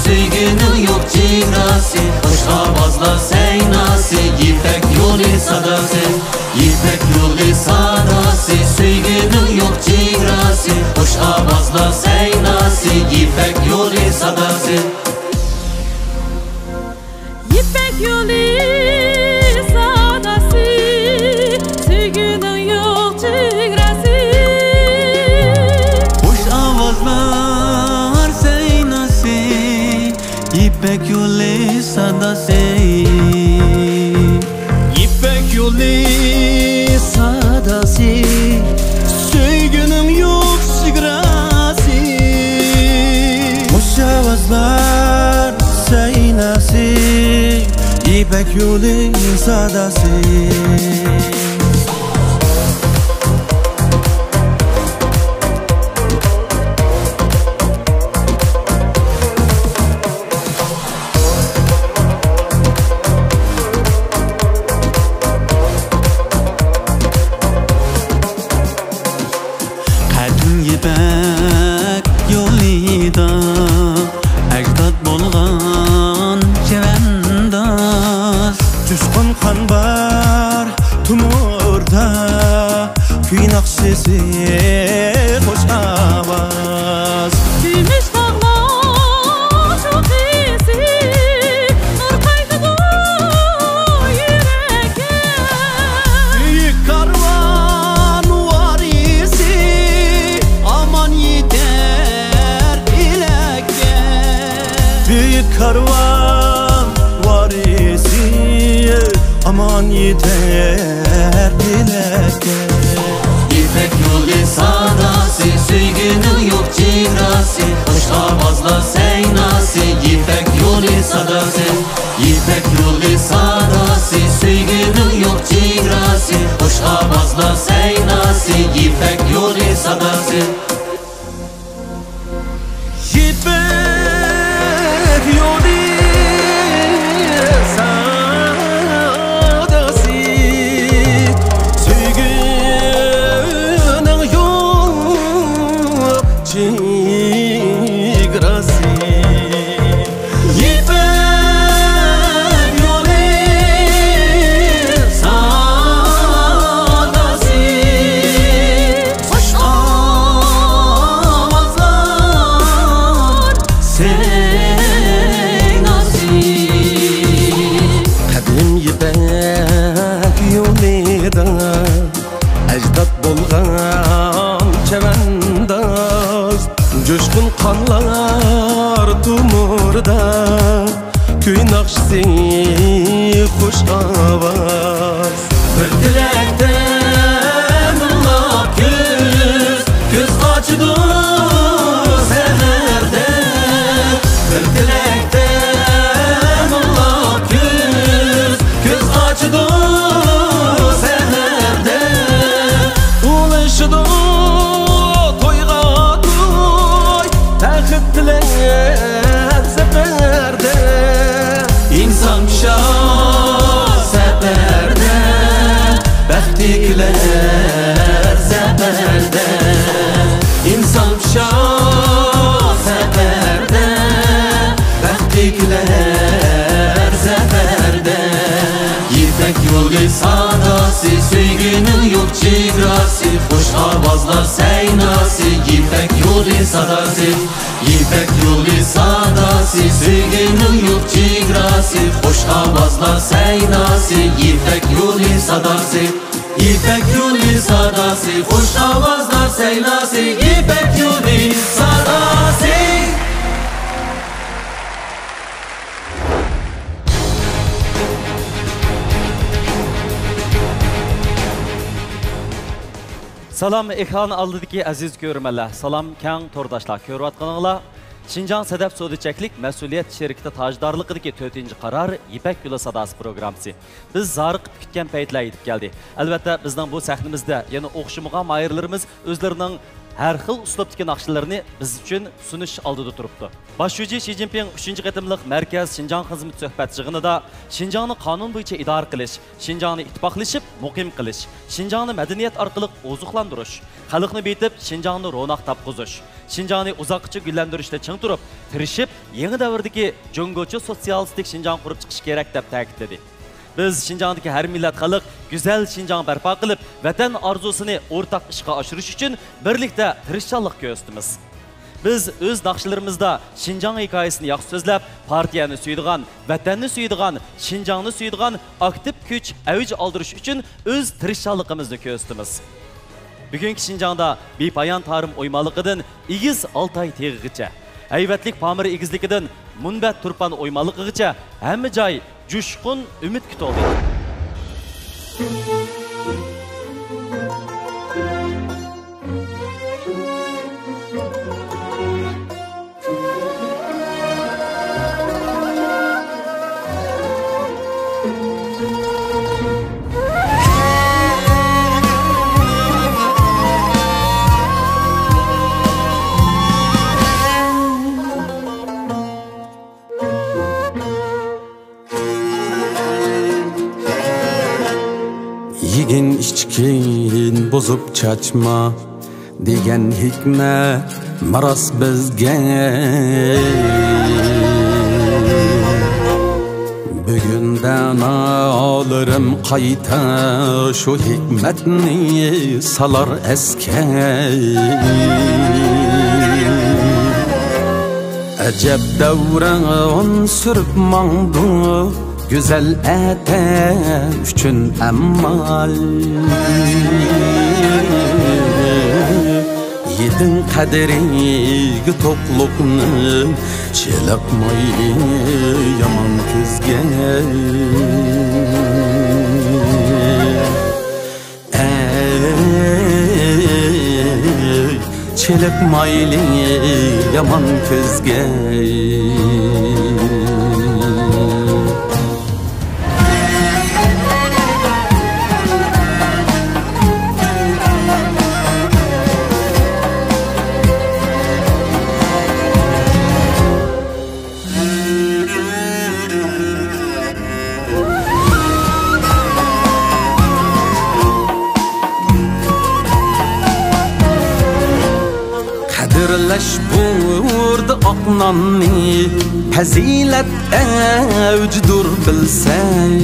Söygünün yok cigrası, hoş avazlar seynası, İpek yolu sadası, İpek yolu sadası. Söygünün yok cigrası, hoş avazlar seynası, İpek yolu sadası. İpek yolu sadası, söygünün yok cigrası. Hoş avazlar seynası, İpek yolu sadası. İpek yolu sadası, söygünüm yok sigrası. Hoş avazlar seynası, İpek yolu sadası. İpek yolida ecdad bolgan çevendas. Düşkün kan var tumurda, Küy naksisi hoş avaz. Gümüş dağlar çok iyisi, nur kaynadı yüreğe. Büyük karvan var isi, aman yeter bileke. Büyük karvan var isi, aman yeter bileke. İpek yolu sadası, söygünün yok cigrası, hoş avazlar seynası, İpek yolu sadası. İpek yolu sadası, söygünün yok cigrası, hoş avazlar seynası, İpek yolu sadası. İpek yolu Coşkun kanlar tumurda, Köy nakşisi hoş avaz. Bir dilekten Allah göz açdı seherde. Bir dilekten Allah göz açdı seherde. Ulaşdı seferde, insan şah seferde, Bektikler seferde. İnsan şah seferde, Bektikler seferde. İpek yolu sadası, söygünün yok cigrası, hoş avazlar seynası, İpek yolu sadası. İpek yolu sadası, söygünün yok cigrası, hoş avazlar seynası, İpek yolu sadası. İpek yolu sadası, hoş avazlar seynası, İpek yolu sadası. Salam ekran aldidagi aziz ko'rmanlar. Salam kang to'rdoshlar. Ko'rayotganinglar Şinjan Sedef Sodicheklik Mesuliyet Şirketi tajdorligidagi 4-qaror İpek Yo'li sadosi programmasi. Biz zoriqib kutgan paytlar yetib keldi. Albatta bizning bu sahnamizda yana o'xshamagan mayirlarimiz o'zlarining har xil uslubdagi naqshlarni biz uchun sunish oldida turibdi. Boshlovchi Xi Jinping 3-qatimliq Markaz Şinjan xizmat suhbat yig'inida Şinjanni qonun bo'yicha idora qilish, Şinjanni ittifoqlashib muqim qilish, Şinjanni madaniyat orqali ozuqlantirish, xalqni betib Şinjanni ro'naq topqizish, Şinjan'ı uzakçı güllendirişte çıng turup, tirişip, yeni davrdaki Jongochu sosyalistik Şinjan kurup çıkış gerek dep ta'kidledi. Biz Şinjan'daki her millet xalq güzel Şinjan barpa qilib, vatan arzusunu ortak ishga oshirish uchun birlikte tirishchanlik ko'rsatamiz. Biz öz naqshlarımızda Şinjan hikayesini yaxshi so'zlab, partiyani suydigan, vatanni suydigan, Şinjanni suydigan aktiv kuch avj oldirish uchun öz tirishchanligimizni ko'rsatamiz. Bugungi Şinjanda bepayon tarim o'ymaligidan igiz Altay teg'igacha, hayvatlik Pamir egizligidan Munbat Turpan o'ymaligigacha hamma joy Jushqun umid kutoldi. Yegin içkin bozup çaçma degan hikmet maras bizge. Bugünden alırım qayta şu hikmetni salar eske. Acep davran sürüp mağdu güzel eten üçün emmal. Yedin kaderi toklukni çelakmay yaman kızge. Çelakmayli yaman kızge. Burda aknanni fazilet evcdur bilsen.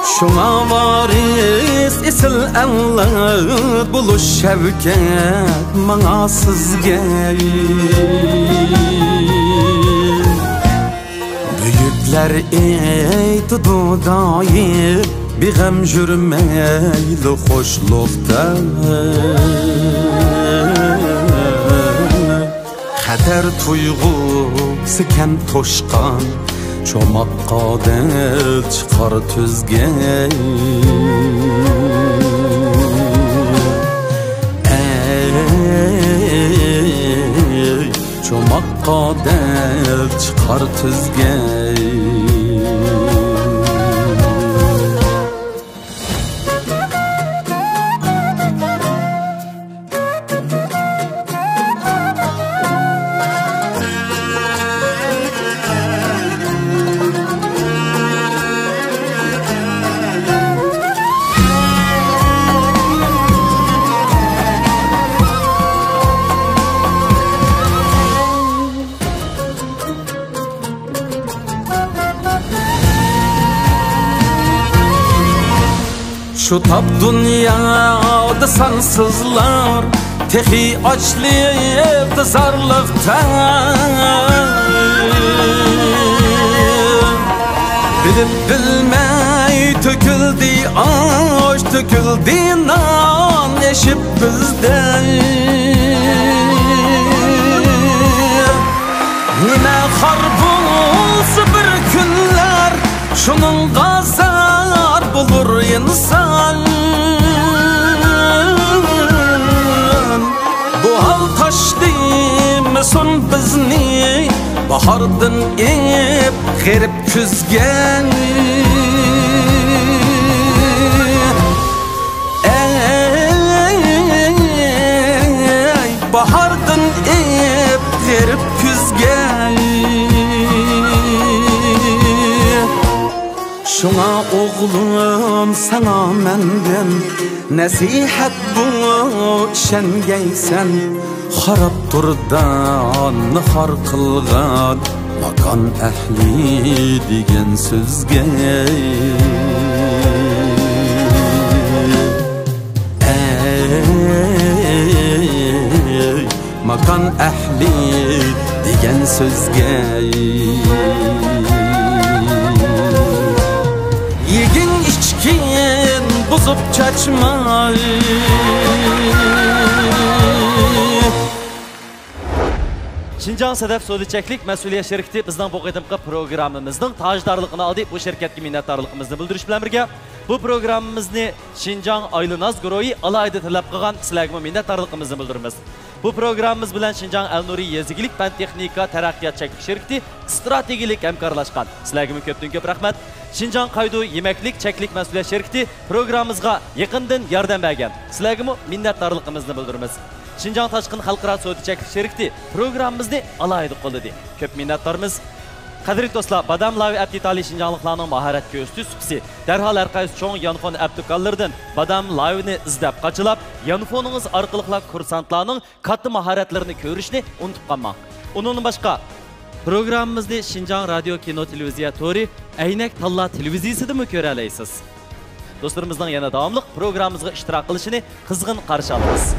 Şuna varis isil evlat buluş şevket mana sizge. Büyükler eydi dudayı bir gam jürmeyli hoşlukta. Kader tuygusu kem toşkan çomakka del çıkar tüzge. Çomakka del çıkar tüzge. Şu tap dünyada sansızlar tehi açlıkta zarlıkta. Bilip bilmey töküldü aş töküldü nan eşip bizden. Nime harbulsa bir günler şunun gazar bulur insan. Bu hal taşdıymışın bizni bahardın ip gerip küzgen. Bahardın ip gerip küzgen. Şuna oğlum sana menden nasihat bu şengeysen Harap turdan nihar kılgan makan ahli degen sözge makan ahli degen sözge Yegin içkin buzup çaçmay Şinjan Sedef Sodiçeklik Məsuliyyət şirkəti bizdən bu qədimki proqramımızın tajdarlığını aldı. Bu şirkətə minnətdarlığımızı bildiriş bilan birgə bu proqramımızı Şinjan Aylınaz Guroyi alayda tələb qılğan sizlərə minnətdarlığımızı bildirimiz. Bu proqramımız bilan Şinjan Elnuri Yezigilik Fən Texnika Tərəqqiyat Çəklik şirkəti strategilik həmkarlaşqan. Sizlərə köpdən köp rəhmət. Şinjan Qaydu Yeməklik Çəklik Məsuliyyət şirkəti proqramımızğa yaxından yardım bergan. Sizlərə minnətdarlığımızı bildirimiz. Şinjan Taşqın Xalqara Sodiçeklik şirkəti proqramımızı alayda qolladı. Köp minnətdarımız. Qadrli dostlar, Badam Lavi Abditali Şinjanlıqlarının maharat göstü süpsi. Dərhal ərqayız çoğun yanfon əbdüqallardan Badam Lavini izləb qaçılab, yanfonunuz arqılıqla kursantlarının katı maharatlarını görüşünü unutup qalmaq. Onun başqa, proqramımızı Şinjan Radyo Kino Televiziya Tori Əynek Talla Televiziyasıda mı görə aləysiz? Dostlarımızdan yana davamlıq proqramımızға iştirak qilishini qızğın qarşı alırız.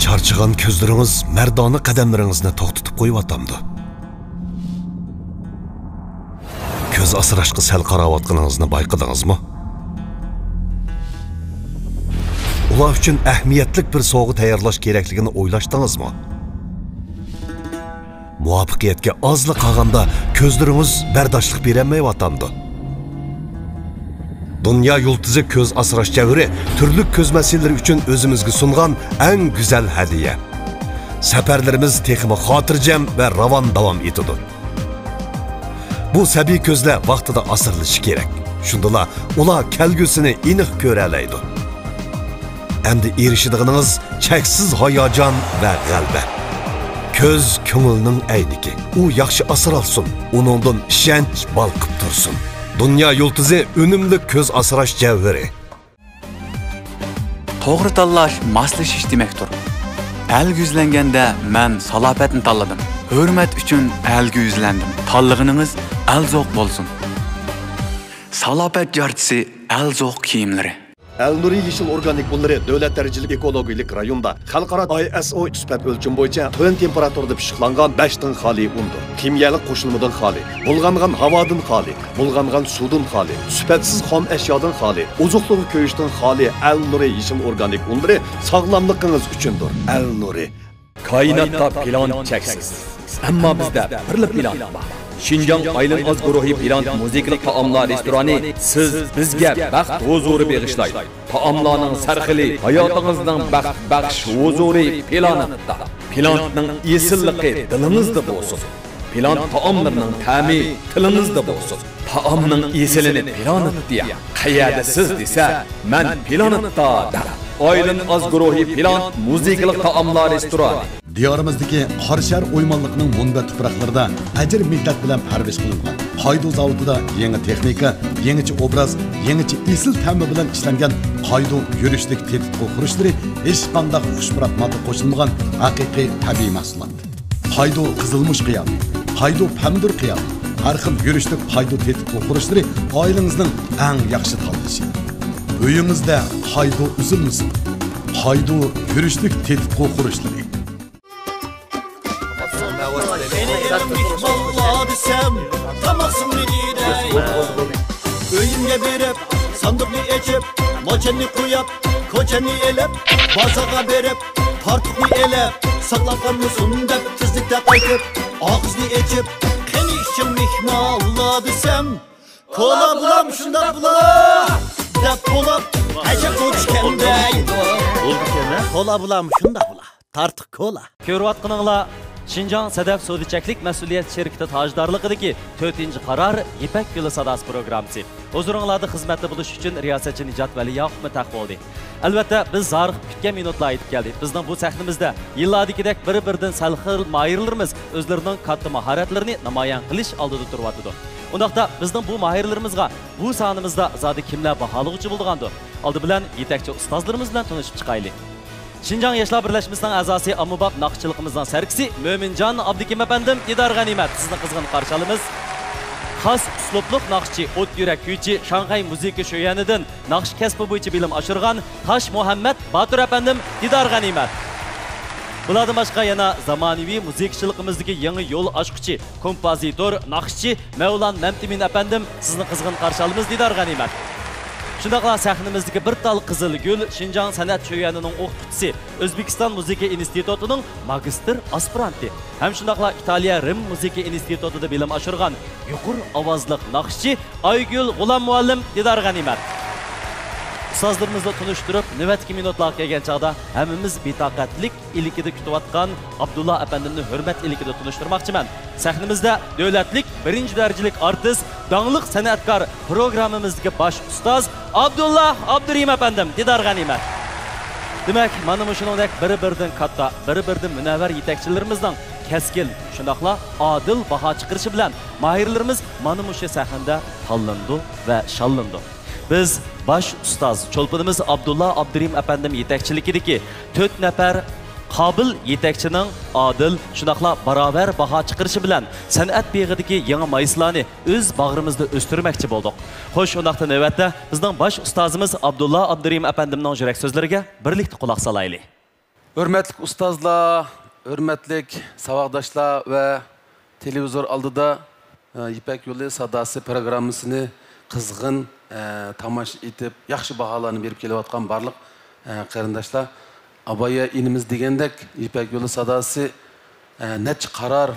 Charchigan ko'zlaringiz mardona qadamlaringizni to'xtatib qo'yib atamdi. ko'z asrashga sal qarayotganingizni bayqadingizmi? Ular uchun ahamiyatli bir sovg'a tayyorlash kerakligini o'ylashdingizmi? Muvaffaqiyatga ozli qolganda ko'zlaringiz bardoshlik berolmayotgandi. Dünya yulduzi ko'z asrash javri turli ko'z masalalari uchun o'zimizga sungan eng go'zal hadiya. Safarlarimiz texmi xotirjam va ravon davom etadi. Bu sabiy ko'zlar vaqtida asrilishi kerak. Shundala ular kelgusini aniq ko'ra oladi. Endi erishadigingiz cheksiz hayajon va g'alaba. Ko'z ko'ngilning ayniki. U yaxshi asralsin, uningdan ishonch balqib tursin. Dünya yulduzi unumli ko'z asrash javhari. To'g'ri tanlash moslashish demakdir. Elga yuzlanganda men salopatni tanladim. Hurmat uchun elga yuzlandim. Tanlig'ingiz elzoq bo'lsin. Salopat jarchisi elzoq kiyimlari. Al-Nuri Yeşil Organik Bunları Devlet Dereceli Ekologik Rayonda Xalqaro ISO sifat ölçüm boyunca tön temperaturda pişiqlangan 5 tın xali undur. Kimyalik qo'shilmadan xali, bulg'angan havodan xali, bulg'angan suvdan xali, sifatsiz xom ashyodan xali, ozuqliq ko'yishdan xali Al-Nuri Yeşil Organik Bunları sog'lomligingiz uchundir. Al-Nuri. Koinotda plan cheksiz. Ammo bizda bir plan bor. Şinjan Aylin Az guruhi plan musiqali taomlar restorani siz bizga baxt huzuri bag'ishlaydi. Taomlarning sarxili hayotingizning baxt baxsh huzuri planida. Planning esilligi dilingizda bo'lsin. Plan taomlarning ta'mi tilingizda bo'lsin. Taomning esilini planida qayerda siz desa, men planida da. Aylin Az guruhi plan musiqali taomlar restorani Diyarimizdagi Qorshar o'ymonligining munbat tuproqlarida ajr millat bilan parvarish qilingan. Qaydo zavodida yangi texnika, yangicha obraz, yangicha esil ta'mi bilan ishlangan qaydo yurishlik tetik qurishlari hech qanday xushmurat modda qo'shilmagan haqiqiy tabiiy mahsulot. Qaydo qizilmush qiyam, qaydo pamdur qiyam, har xil yurishlik qaydo tetik qurishlari oilangizning eng yaxshi tanlashi. Uyingizda qaydo uzilmasin. Qaydo yurishlik tetik qurishlari Vallahi desem tamasını direyim. Öğünge verip sandıklı içip moçanı koyup koçanı elep bazağa verip tartıklı elep saklakan mısın dep tizlikte kaytıp ağızlı içip keni işim mihmallah desem kola bulam şunda bula dep bulap acı koçkendey kola bulam şunda bula tartık kola Ko'rayotganinglar Şinjan Sedef Sodichaklik Mas'uliyat Şirkati tajdarligidagi 4-qarar Ipak yo'li sadosi programmasi. Huzuringizda xizmatda bo'lish uchun riyosatchi Nijat Valiyaqov taqdim bo'ldi. Albatta biz zarf kutgan minutlar yetib keldik. Bizning bu sahnimizda yillardagidek bir-biridan sal xil mahirlarimiz o'zlarining katta mahoratlarini namoyon qilish oldida turibdi. Undaqda bizning bu mahirlarimizga bu sonimizda zodi kimlar baholug'chi bo'lgandi? Oldi bilan yetakchi ustozlarimiz bilan tanishib chiqaylik. Şinjan Yaşlar Birleşmesi'nin azası Amubab naqshchiligimizning sarkisi Mo'minjon Abdukim apandim Didor G'animat sizni qizg'in qarshi olamiz. Xos uslubli naqshchi, o't yurak kuychi, Shanxay musiqa sho'yanidan naqsh kasbi bo'yicha bilim oshirgan Tosh Muhammad Batur apandim Didor G'animat. Bulardan boshqa yana zamonaviy musiqachiligimizdagi yangi yo'l ochquchi, kompozitor, naqshchi Mevlan Mamtimin apandim sizni qizg'in qarshi olamiz Didor G'animat. Shundaqla sahnimizdagi bir tal qizil gul Şinjan san'at sho'yanining o'qituvchisi, O'zbekiston Musiqa institutining magistr aspiranti, ham shundaqla Italiya Rim Musiqa institutida bilim oshirgan yuqori ovozli naqshchi Aygul G'ulom muallim Didor G'animat. Ustozlarimizni tunishtirib, navbatgi minutlarga kelgan chaqda hammamiz betoqatlik ilikida kutayotgan Abdulla apandimni hurmat ilikida tunishtirmoqchiman. Sahnimizda davlatlik 1-darajalik artist, danglik san'atkor programmamizga bosh ustoz Abdulla Abdurim apandim Didor G'animat. Demak, mana shuningdek bir-biridan katta, bir-biridan munavvar yetakchilarimizdan keskin, shundaqla adil baho chiqarishi bilan mahirlarimiz mana shu sahnada tanlandi va shallandi. Biz baş ustoz cho'lpinimiz Abdulla Abdurim apandim yetakchiligidagi 4 nafar qobil yetakchining adil, shunaqla barobar baho chiqarishi bilan san'at beg'idagi yangi mayislarni o'z bag'rimizda o'stirmoqchi bo'ldik. Xo'sh, undaqda navbatda bizning baş ustozimiz Abdulla Abdurim apandimning yurak so'zlariga birlikda quloq solaylik. Hurmatli ustozlar, hurmatli saboqdoshlar va televizor oldida İpek Yolu Sadası programmasını kızgın tamaş etip yaxşı bahalarını verip kelayotgan barliq qarindoshlar abaya inimiz degandek İpek Yolu Sadası necha qarar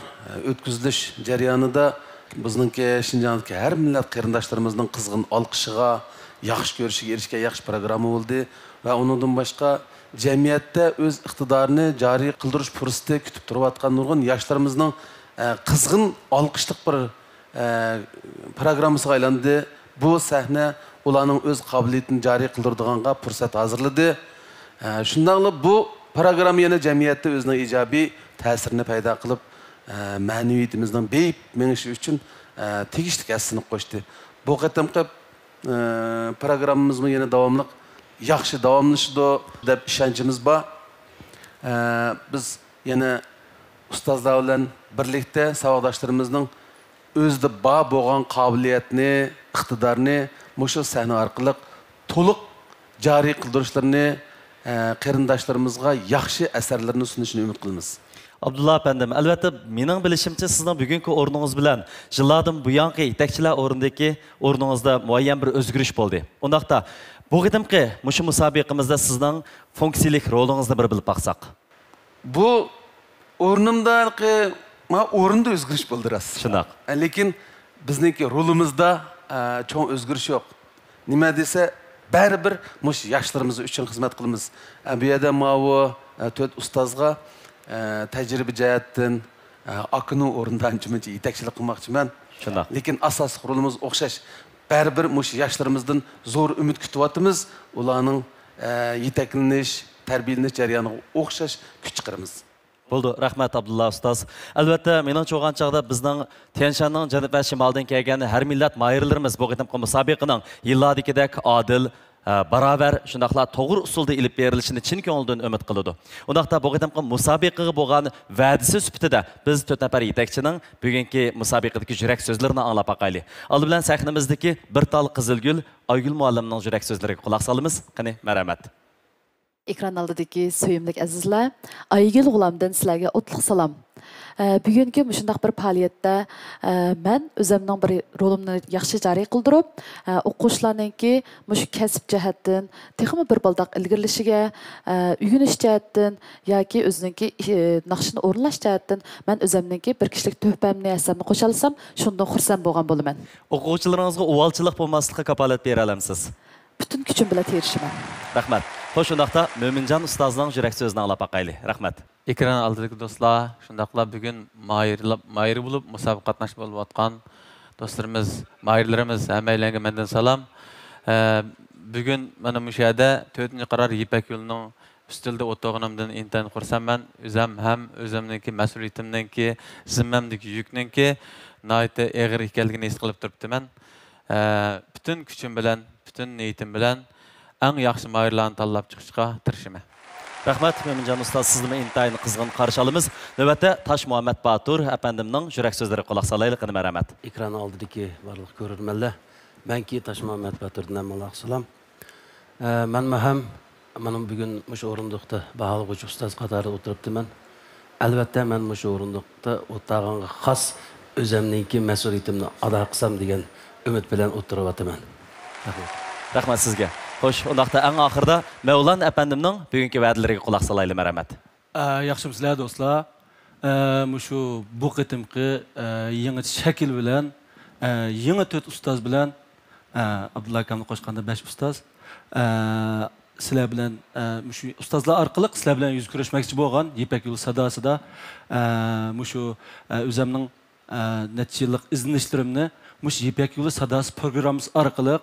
o'tkazilish jarayonida bizningki Şinjandagi har millat qarindoshlarımızın qizg'in olqishiga yaxshi ko'rishiga erishgan yaxshi programma bo'ldi va undan boshqa jamiyatda o'z iqtidorini joriy qildirish fursati kutib turayotgan nurg'un yoshlarimizning qizg'in olqishliq bir programmasiga aylandi. Bu sahne ularning o'z qobiliyatini joriy qildirdiganga fursat hozirladi. Shundaqla bu programma yana jamiyatda o'zining ijobiy ta'sirini paydo qilib, ma'naviyatimizning beyib menishi uchun tegishli hissini qo'shdi. Bu qatamqi programmamizmi yana davomli yaxshi davomlashdi deb ishonchimiz bor. Biz yana ustozlar bilan birlikda savodoshlarimizning o'zida bor bo'lgan qobiliyatni, iqtidorni mushu sahna orqali to'liq joriy qildirishlarini qarindoshlarimizga yaxshi asarlarni sunishini umid qilamiz. Abdullah efendim, albatta mening bilishimcha sizning bugungi o'rningiz bilan yillardan buyangi yetakchilar o'rnidagi o'rningizda muayyan bir o'zgarish bo'ldi. Undaqda bu qadimki mushu musobaqamizda sizning funksiyalik rolingizni bir bilib baqsaq. Bu o'rnimdagi o'rinda o'zgarish bo'ldi rost. Shundoq. Lekin bizningki rolimizda cho'ng o'zgarish yo'q. Nima desa, baribir mush yoshlarimiz uchun xizmat qilamiz. Bu yerda ma'vo 4 ustozga tajriba jihatdan akının o'rnidan ancha yetakchilik qilmoqchiman. Shundoq. Lekin asosiy rolimiz o'xshash. Baribir mush yoshlarimizdan zo'r umid kutyapmiz. Ularning yetaklanish, tarbiyalanish jarayoniga o'xshash kuch chiqaramiz. Bo'ldi, rahmat Abdullah ustoz. Albatta, mening cho'g'an chaqda bizning Tianshanning janub va shimoldan kelgan har millat mayirlarimiz bu qadimgi musobaqaning yillardagidek adil, baravar, shundaqla to'g'ri usulda ilib berilishini chin ko'ngildan umid qiladi. Undaqda bu qadimgi musobaqaga bo'lgan va'dasi sifatida biz 4 nafar yetakchining bugungi musobaqadagi yurak so'zlarini anglab boqaylik. Oldi bilan sahnamizdagi bir tal Qizilgul Aygul muallimning yurak so'zlariga quloq solamiz. Qani, marhamat. Ekran oldidagi söyümlük azizlar, Aygül G'ulamdan sizlarga o'tliq salom. Bugungi shunday bir faoliyatda men o'zimning bir rolimni yaxshi joriy qildirib, o'quvchilarningki mush kasb jihatdan, texmi bir baldaq ilgirlishiga, uyg'unish jihatdan yoki o'ziningki naqshini o'rinlash jihatdan men o'zimningki bir kishilik tuhfamni yasamni qo'shalsam, shundan xursand bo'lgan bo'laman. O'quvchilaringizga uvalchilik bo'lmaslikka kapolat bera olamsiz? Bütün kuchim bilan terishiman. Rahmat. Xo'sh, undaqda Mo'minjon ustozning yurak so'zini anglab boqaylik. Rahmat. Ekran oldidagi do'stlar, shundaqla bugun mayir bo'lib musobaqa qatnashib bo'layotgan do'stlarimiz, mayirlarimiz hammalarga mendan salom. Bugun mana bu yerda 4-qaror Ipak yo'lining ustida o'tirganimdan intayin xursandman. O'zim ham o'zimningki mas'uliyatimningki, zimmamdagi yukningki nihoyatda og'ir ekanligini his qilib turibman. Bütün kuchim bilan, bütün niyatim bilan eng yaxshi mayirlarni tanlab chiqishga tirishaman. Rahmat, Mo'minjon ustoz, sizni intayin qizg'in qarshi olamiz. Navbatda Tosh Muhammad Batur apandimning yurak so'zlariga quloq solaylik. Qani, marhamat. Ekran oldidagi barliq ko'rurmanlar. Menki Tosh Muhammad Baturdan maloq salom. Men ham mana bugun mush o'rindiqda baholg'uchi ustoz qatorida o'tiribdiman. Albatta men mush o'rindiqda o'tirganga xos o'zimningki mas'uliyatimni ado qilsam degan umid bilan o'tiryapman. Rahmat sizga. Xo'sh, undaqda eng oxirida Mavlon apandimning bugungi va'dalariga quloq solaylik, marhamat. Yaxshimizlar do'stlar. Mushu bu qitimqi yangi shakl bilan, yangi 4 ustoz bilan Abdulla akamni qo'shganda 5 ustoz sizlar bilan mushu ustozlar orqali sizlar bilan yuz ko'rishmoqchi bo'lgan Ipak yo'li sadosida mushu o'zimning necha yillik izlanishlarimni mush Ipak yo'li sadosi programmasi orqali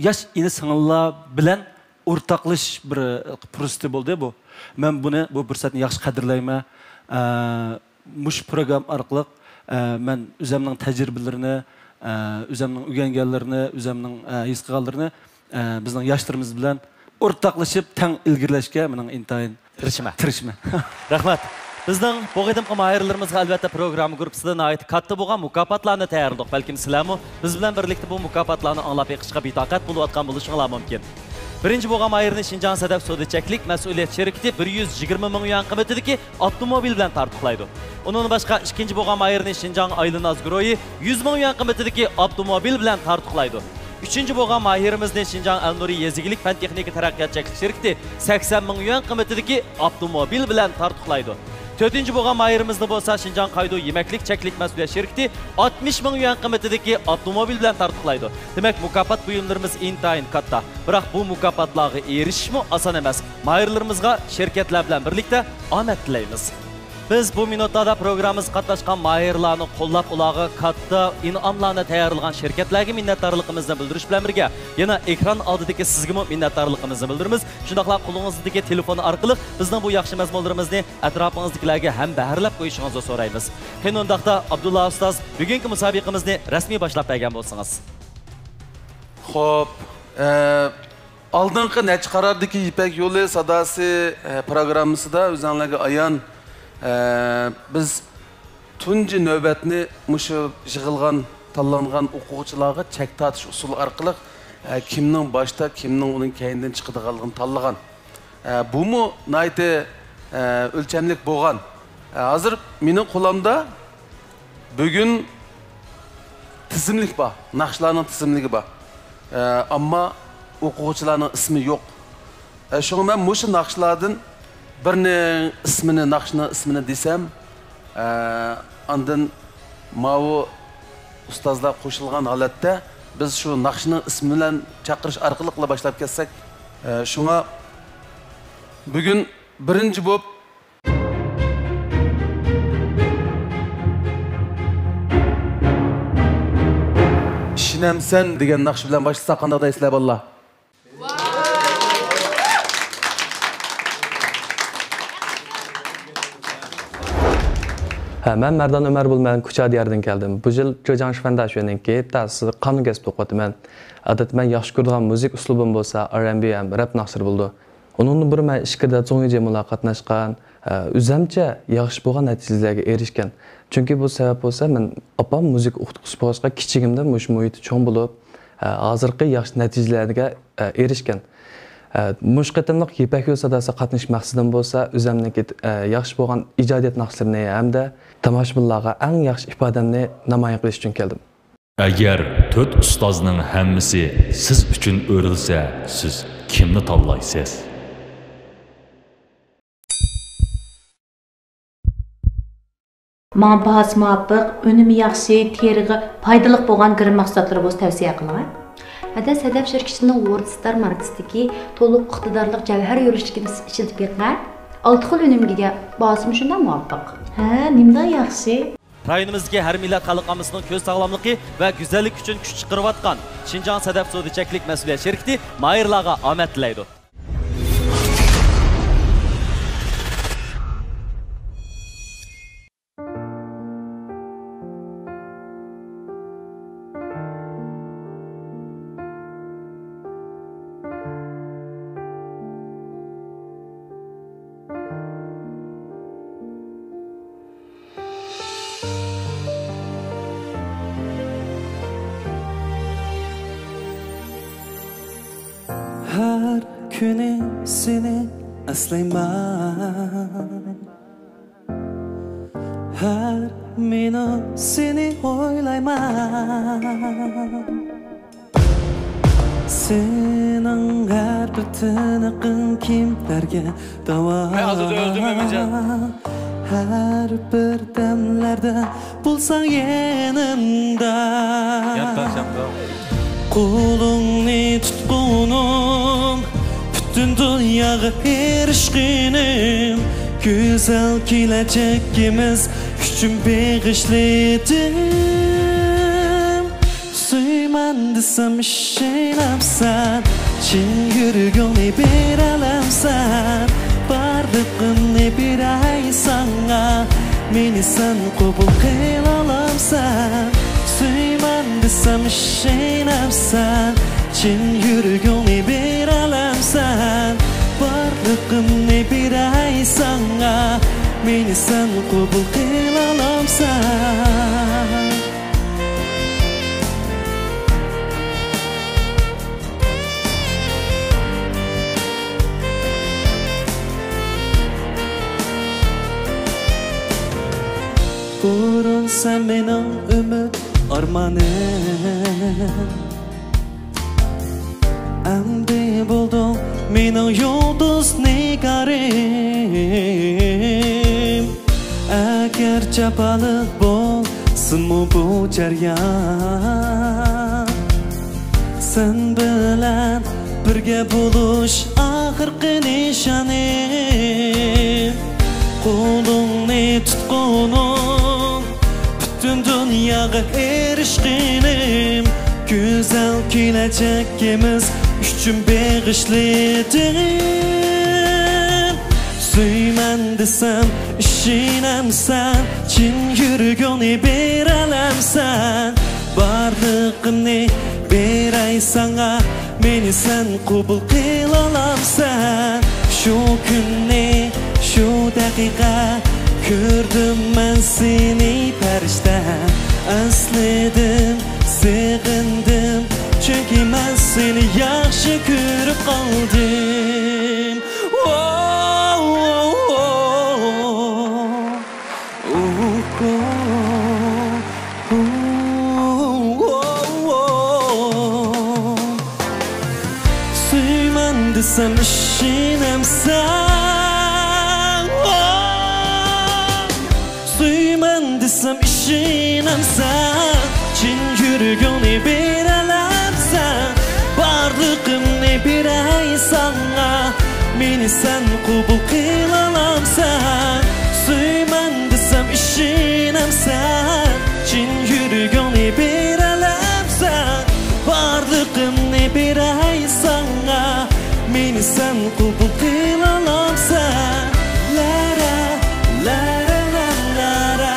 yosh ini-singillar bilan o'rtoqlash bir fursati bo'ldi bu. Men buni bu fursatni yaxshi qadrlayman. Mush program orqali men o'zimning tajribalarini, o'zimning o'rganganlarini, o'zimning his qilganlarini bizning yoshlarimiz bilan o'rtoqlashib, tang ilgirlashga mening intayin tirishman. Rahmat. Bizning bu qadimgi mayirlarimizga albatta program guruhisidan oid katta bo'lgan mukofotlarni tayyorladik. Balkim sizlarmi biz bilan birlikda bu mukofotlarni anglab yiqishga betoqat bo'layotgan bo'lishinglar mumkin. Birinci boğam ayırını Şinjan Sedef Sodiçeklik Məsuliyyət şirketi 120 min yuan qiymetideki avtomobil bilen tartıqlaydı. Onun başka ikinci boğam ayırını Şinjan Aylin Azgroyi 100 min yuan qiymetideki avtomobil bilen tartıqlaydı. Üçüncü boğam ayırımızda Şinjan El-Nuri Yezigilik Fen Texniki Teraqqiyatçılık şirketi 80 min yuan qiymetideki avtomobil bilen tartıqlaydı. Dördüncü boğam ayırımızda bolsa Şinjan Qaydu Yemeklik Çeklik Məsuliyyət şirketi 60 min yuan qiymetideki avtomobil bilen tartıqlaydı. Demek mukafat buyumlarımız intayın katta. Bırak bu mukaffatlarga erişişmi asan emas. Mayırlarımızga şirketler bilen birlikte ahmet dileymiz. Biz bu minutlarda programımız qatnaşqan mahirlarni qo'llab ularga katta in'omlarni tayyorlagan shirkatlarga minnatdorligimizni bildirish bilan birga yana ekran oldidagi sizga minnatdorligimizni bildiramiz. Shundaqla qo'lingizdagi telefon orqali bizning bu yaxshi mazmunlarimizni atrofingizdagilarga ham baharlab qo'yishingizni so'raymiz. Qani undaqda Abdulla ustoz bugungi musobaqamizni rasmiy boshlab bergan bo'lsangiz. Xo'p, oldingi necha qarordagi Ipak yo'li sadosi programmasida o'zingizlarga ayon biz tunji navbatni mushu yig'ilgan tanlangan o'quvchilarga chek tortish usuli orqali kimning boshda kimning uning keyindan chiqadiganligini tanlagan. Bumi nayte o'lchamlik bo'lgan. Hozir mening qo'limda bugun tizimlik bor, naqshlarning tizimligi bor. Ammo o'quvchilarning ismi yo'q. Shunga men mushu naqshlardan birinin ismini, naqshning ismini desem, andın mavu ustozlar qo'shilgan holatda biz shu naqshning ismi bilan chaqirish orqali boshlab ketsak, shunga bugun birinchi bo'lib Ishinamsan degan naqsh bilan boshlasak qanday deysizlar bolalar? Ben Merdan Ömer Bulman Kucha diyardan geldim. Bu yıl Jojan Şvendaşven'inki tahsili qanun kesip okuyatıman. Adet men yaxshi ko'rgan müzik uslubim bo'lsa R&B ham rap naqshlar bo'ldi. Onun bir men ishkida so'nggi jamula qatnashgan, o'zimcha yaxshi bo'lgan natijalarga erishgan. Chunki bu sabab bo'lsa men opam müzik o'qituvchisi bo'lsa kichigimda mush muhit cho'ng bo'lib, hozirgi yaxshi natijalarga erishgan. Mush qatimliq Ipak yo'li sadosi qatnash maqsadim bo'lsa, o'zimniki yaxshi bo'lgan ijodiyat naqshlarini hamda tomoshabinlarga eng yaxshi ifodamni namoyon qilish uchun keldim. Agar 4 ustozning hammasi siz uchun o'rilsa, siz kimni tanlaysiz? Mana bahas muvaffaq, önümü yaxshi, teriga foydali bo'lgan gir mahsulotlar bo'z tavsiya qilaman. Hada Sedef şirketining Wordstar markasındagi to'liq iqtidorli javhar yurishligini ishlatib bergan 6 xil unumga bosim shundan muvaffaq. Ha, nimdan yaxshi? Rayonimizdagi har millat xalqimizning ko'z sog'lomligi va go'zallik uchun kuch chiqarayotgan Şinjan Sedef Sodiçeklik Məsuliyyət şirketi mayirlarga omad tilaydi. Her günü seni eslayman, her minut seni oylayman. Senin her bir tınıqın kimlerge dava. Her bir demlerde bulsan yanında. Kulunu tutkunum, bütün dünyaya erişkinim. Güzel gelecekimiz üçün bağışladım. Suyman desem işinamsan, çin yürgünü bir alamsan. Barlıqını bir ay sana, meni sen qabul qilalamsan. Suyman desem işinamsan, çin yürgünü bir alamsan. Barlıqını bir ay sana, meni sen qabul qilalamsan. Burun sen benim ümit armanım Amdi buldum mening yulduz nigarim Agar chapaliq bo'lsinmi bu jaryon Sen bilan birga bo'lish oxirgi nishonim Qo'lingni tutqunim butun dunyoga erishqinim Güzel kelajagimiz uchun beg'ishlidim Suyman desam ishonamsan chin yuragingni beralamsan Barlig'imni beray sana meni sen qabul qilalamsan Shu kunni shu daqiqa ko'rdim men seni farishta Aslidim Sevindim çünkü ben seni yaxshi ko'rib qoldim Suyman desem ishonamsan Suyman desem ishonamsan Chin yuragingni beralamsan Barlig'imni beray sana Meni sen qabul qilalamsan Suyman desam ishonamsan Chin yuragingni beralamsan Barlig'imni beray sana Meni sen qabul qilalamsan Lara lara lara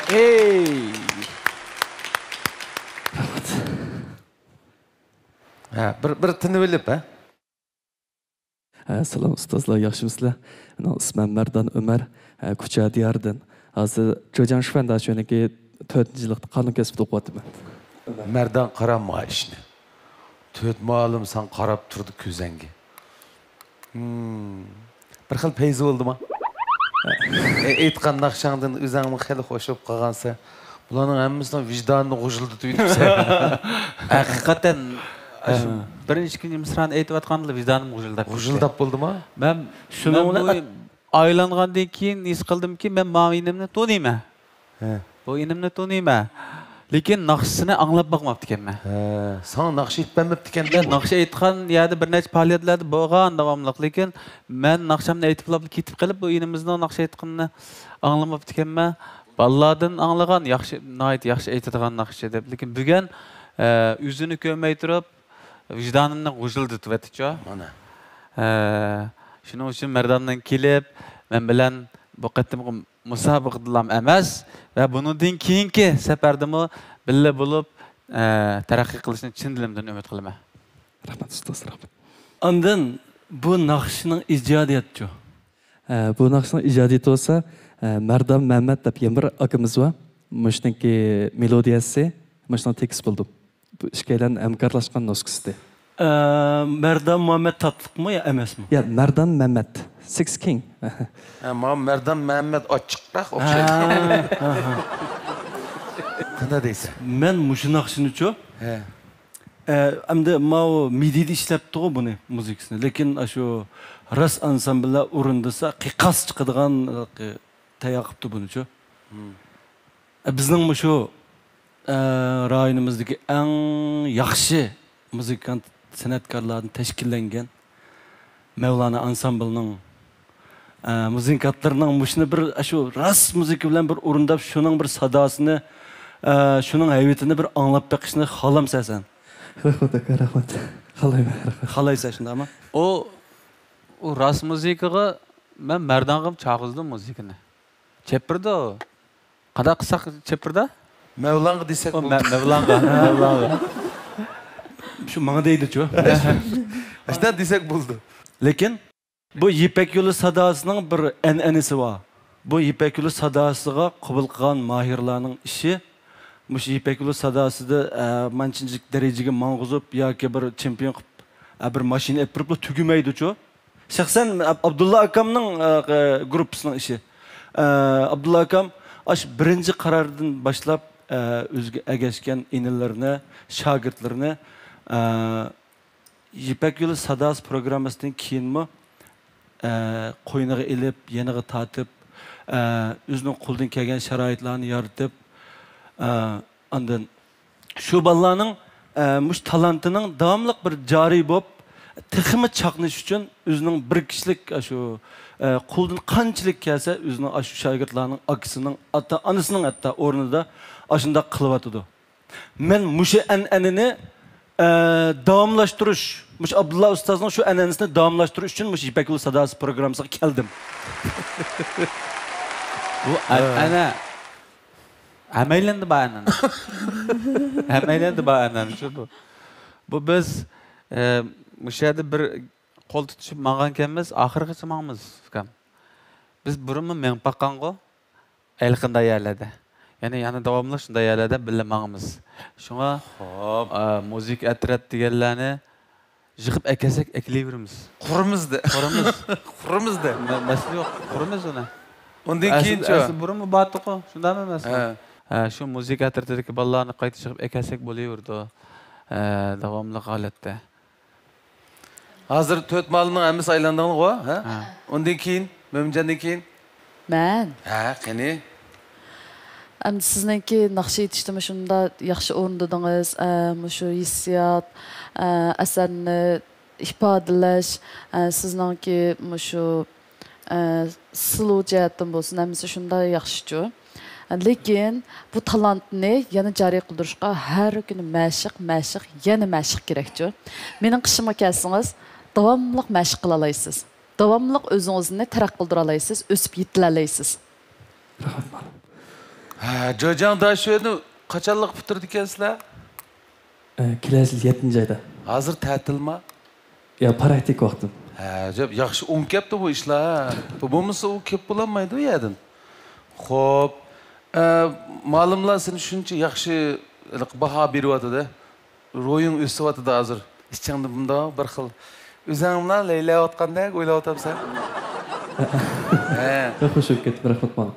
Hey! Bir tinib olib, ha? Salam ustozlar, yaxshimisizlar? İsmim Merdan Ömer, Kucha diyardan. Hozir Jo'jan Shvandaşöniki 4-yillik qonun kasbida o'qiyapman. Merdan qaranma ishni. 4 ma'lum sen qarab turdi ko'zangi. Bir xil payzi bo'ldimi? Aytgan naqshangdan o'zingni xil xo'shib qolgansa, bularning hammasining vijdonni g'ujildi tuyibsan. Haqiqatan birinchi kungi misrani aytayotganda vijdonim g'ujildab bo'ldimi? Men shuni aylangandan keyin his qildimki, men ma'inimni taniyman. Bu inimni taniyman. Lekin naqshini anglab boqmabdi ekanman. Sana naqsh aytmabdi ekan. Men naqsh aytgan yerda bir necha faoliyatlarda bo'lgan davomli, lekin men naqshamni aytib ketib qolib, bu inimizning naqsh aytganini anglamabdi ekanman. Ballardan anglagan yaxshi, nihoyat yaxshi aytadigan naqsh deb. Lekin bugun o'zini ko'rmay turib, vijdonimni g'ujilditibdi-cha. Mana. Shuning uchun Merdandan kelib, men bilan bu qatimga musobaqalar emas va bundan keyingi safardami birga bo'lib taraqqiy qilishni chin dilimdan umid qilaman. Rahmat ustoz, rahmat. Ondan bu naqshning ijodiyati. Bu naqshning ijodiyati bo'lsa, Merdan Mehmet deb bir akamiz var. Mushniki melodiyasi, mushning tekst bo'ldim. Bu ishkaylan hamkorlashgan nusxasida. Merdan Muhammed Tatlıqmı ya emasmi? Ya Merdan Mehmet. Six King. Ama Merdan Mehmet açıqroq o'xshaydi. Qanday deysiz? Men mushu naqshini-chu. Endi mau midida ishlabdi-ku buni muzikasini. Lekin shu ras ansamblar o'rindasa qiqas chiqadigan tayaqibdi buni-chu. Bizning shu rayonimizdagi eng yaxshi muzikant san'atkorlardan tashkillangan Mevlana ansamblining muzikantlarning mushuni bir shu ras muzika bilan bir o'rindab shuning bir sadosini, shuning hayotini bir anglab beqishni xohlamsan. Rahmat. Xohlaysan shundaymi? O ras muzikaga men Merdang'im chaqizdim muzikani. Chepirdi o. Qada qilsak chepirdi? Mevlanga desek bu. Mevlanga. Şu bana değdi çoğu. İşte desek buldu. Lekin bu İpek Yolu sadasının bir en'enisi var. Bu İpek Yolu sadasıga qabul qilgan mahirlarning ishi mush İpek Yolu sadasida manchınjik derecege mang'uzib yoki bir chempion qilib bir mashina olib turib tugamaydi chu. Shaxsan Abdulla akamning gruppasining ishi. Abdulla akam ash birinchi qarordan boshlab o'ziga agashgan inilarni, shogirdlarini İpek Yolu sadası programmasidan keyinmi qo'yniga ilib, yeniga tatib, o'zining qo'ldan kelgan sharoitlarni yaratib, ondan shu bolalarning mush talantining davomli bir joriy bo'lib, texmi chaqnish uchun o'zining bir kishilik shu qo'ldan qanchalik kelsa, o'zining shu shogirdlarning akasining, ota-onasining hatto o'rnida shunday qilyotdi. Men mushu an'anani davamlaştırış. Muş Abdullah Ustaz'ın şu an'anasini davamlaştırış için muş İpek Yolu sadası programımıza geldim. Bu an'ana ameylendi bu an'ana. Ameylendi bu an'ana şu bu. Bu biz muş yerda bir qo'l tutishib mang'ankanmiz, oxirigacha mang'miz ukam. Biz burunmi men baqqango elqinda yerlarda. Yani davamlı şunda yerlerde bile mağımız. Şuna müzik etret diğerlerini yıkıp ekesek ekleyebiliriz. Kurumuz da. Kurumuz da. Mesele yok. Kurumuz ona. Ondan keyin şu. Burun mu battık o? Şunda mı mesela? Şu müzik etretedeki ballarını kayıt çıkıp ekesek buluyordu. Davamlı halette. Hazır töt malının emmis aylandığını o. Ondan keyin, Mömincan'dan keyin. Ben. Qani. Sizningki naqshi yetishdi shunda yaxshi o'rindadingiz, shu hissiyot, asarni ifodalash, sizningki shu slow jihatdan bo'lsin, hammasi shunda yaxshichu. Lekin bu talantni yana joriy qildirishga har kuni mashq, yana mashq kerakchu. Mening qishimga kelsangiz, davomli mashq qila olasiz. Davomli o'zingizni taraqqiy qildira olasiz, o'sib yetila olasiz. Jojan da şöyle kaçanlık bitirdi ekansilar? Kelasi 7 oyda. Hozir ta'til mi? Ya praktik vaqtim. Yaxshi o'ng kelibdi bu ishlar. Bu bo'lmasa u kelib bo'lmaydi u yerdan. Xo'p, ma'lumlar seni shuncha yaxshi baho beryapti-da. Ro'ying o'syapti hozir. Ichingda bunda bir xil o'zing bilan laylayotgandek o'ylayapsan. Xushib ketdi, rahmat mana.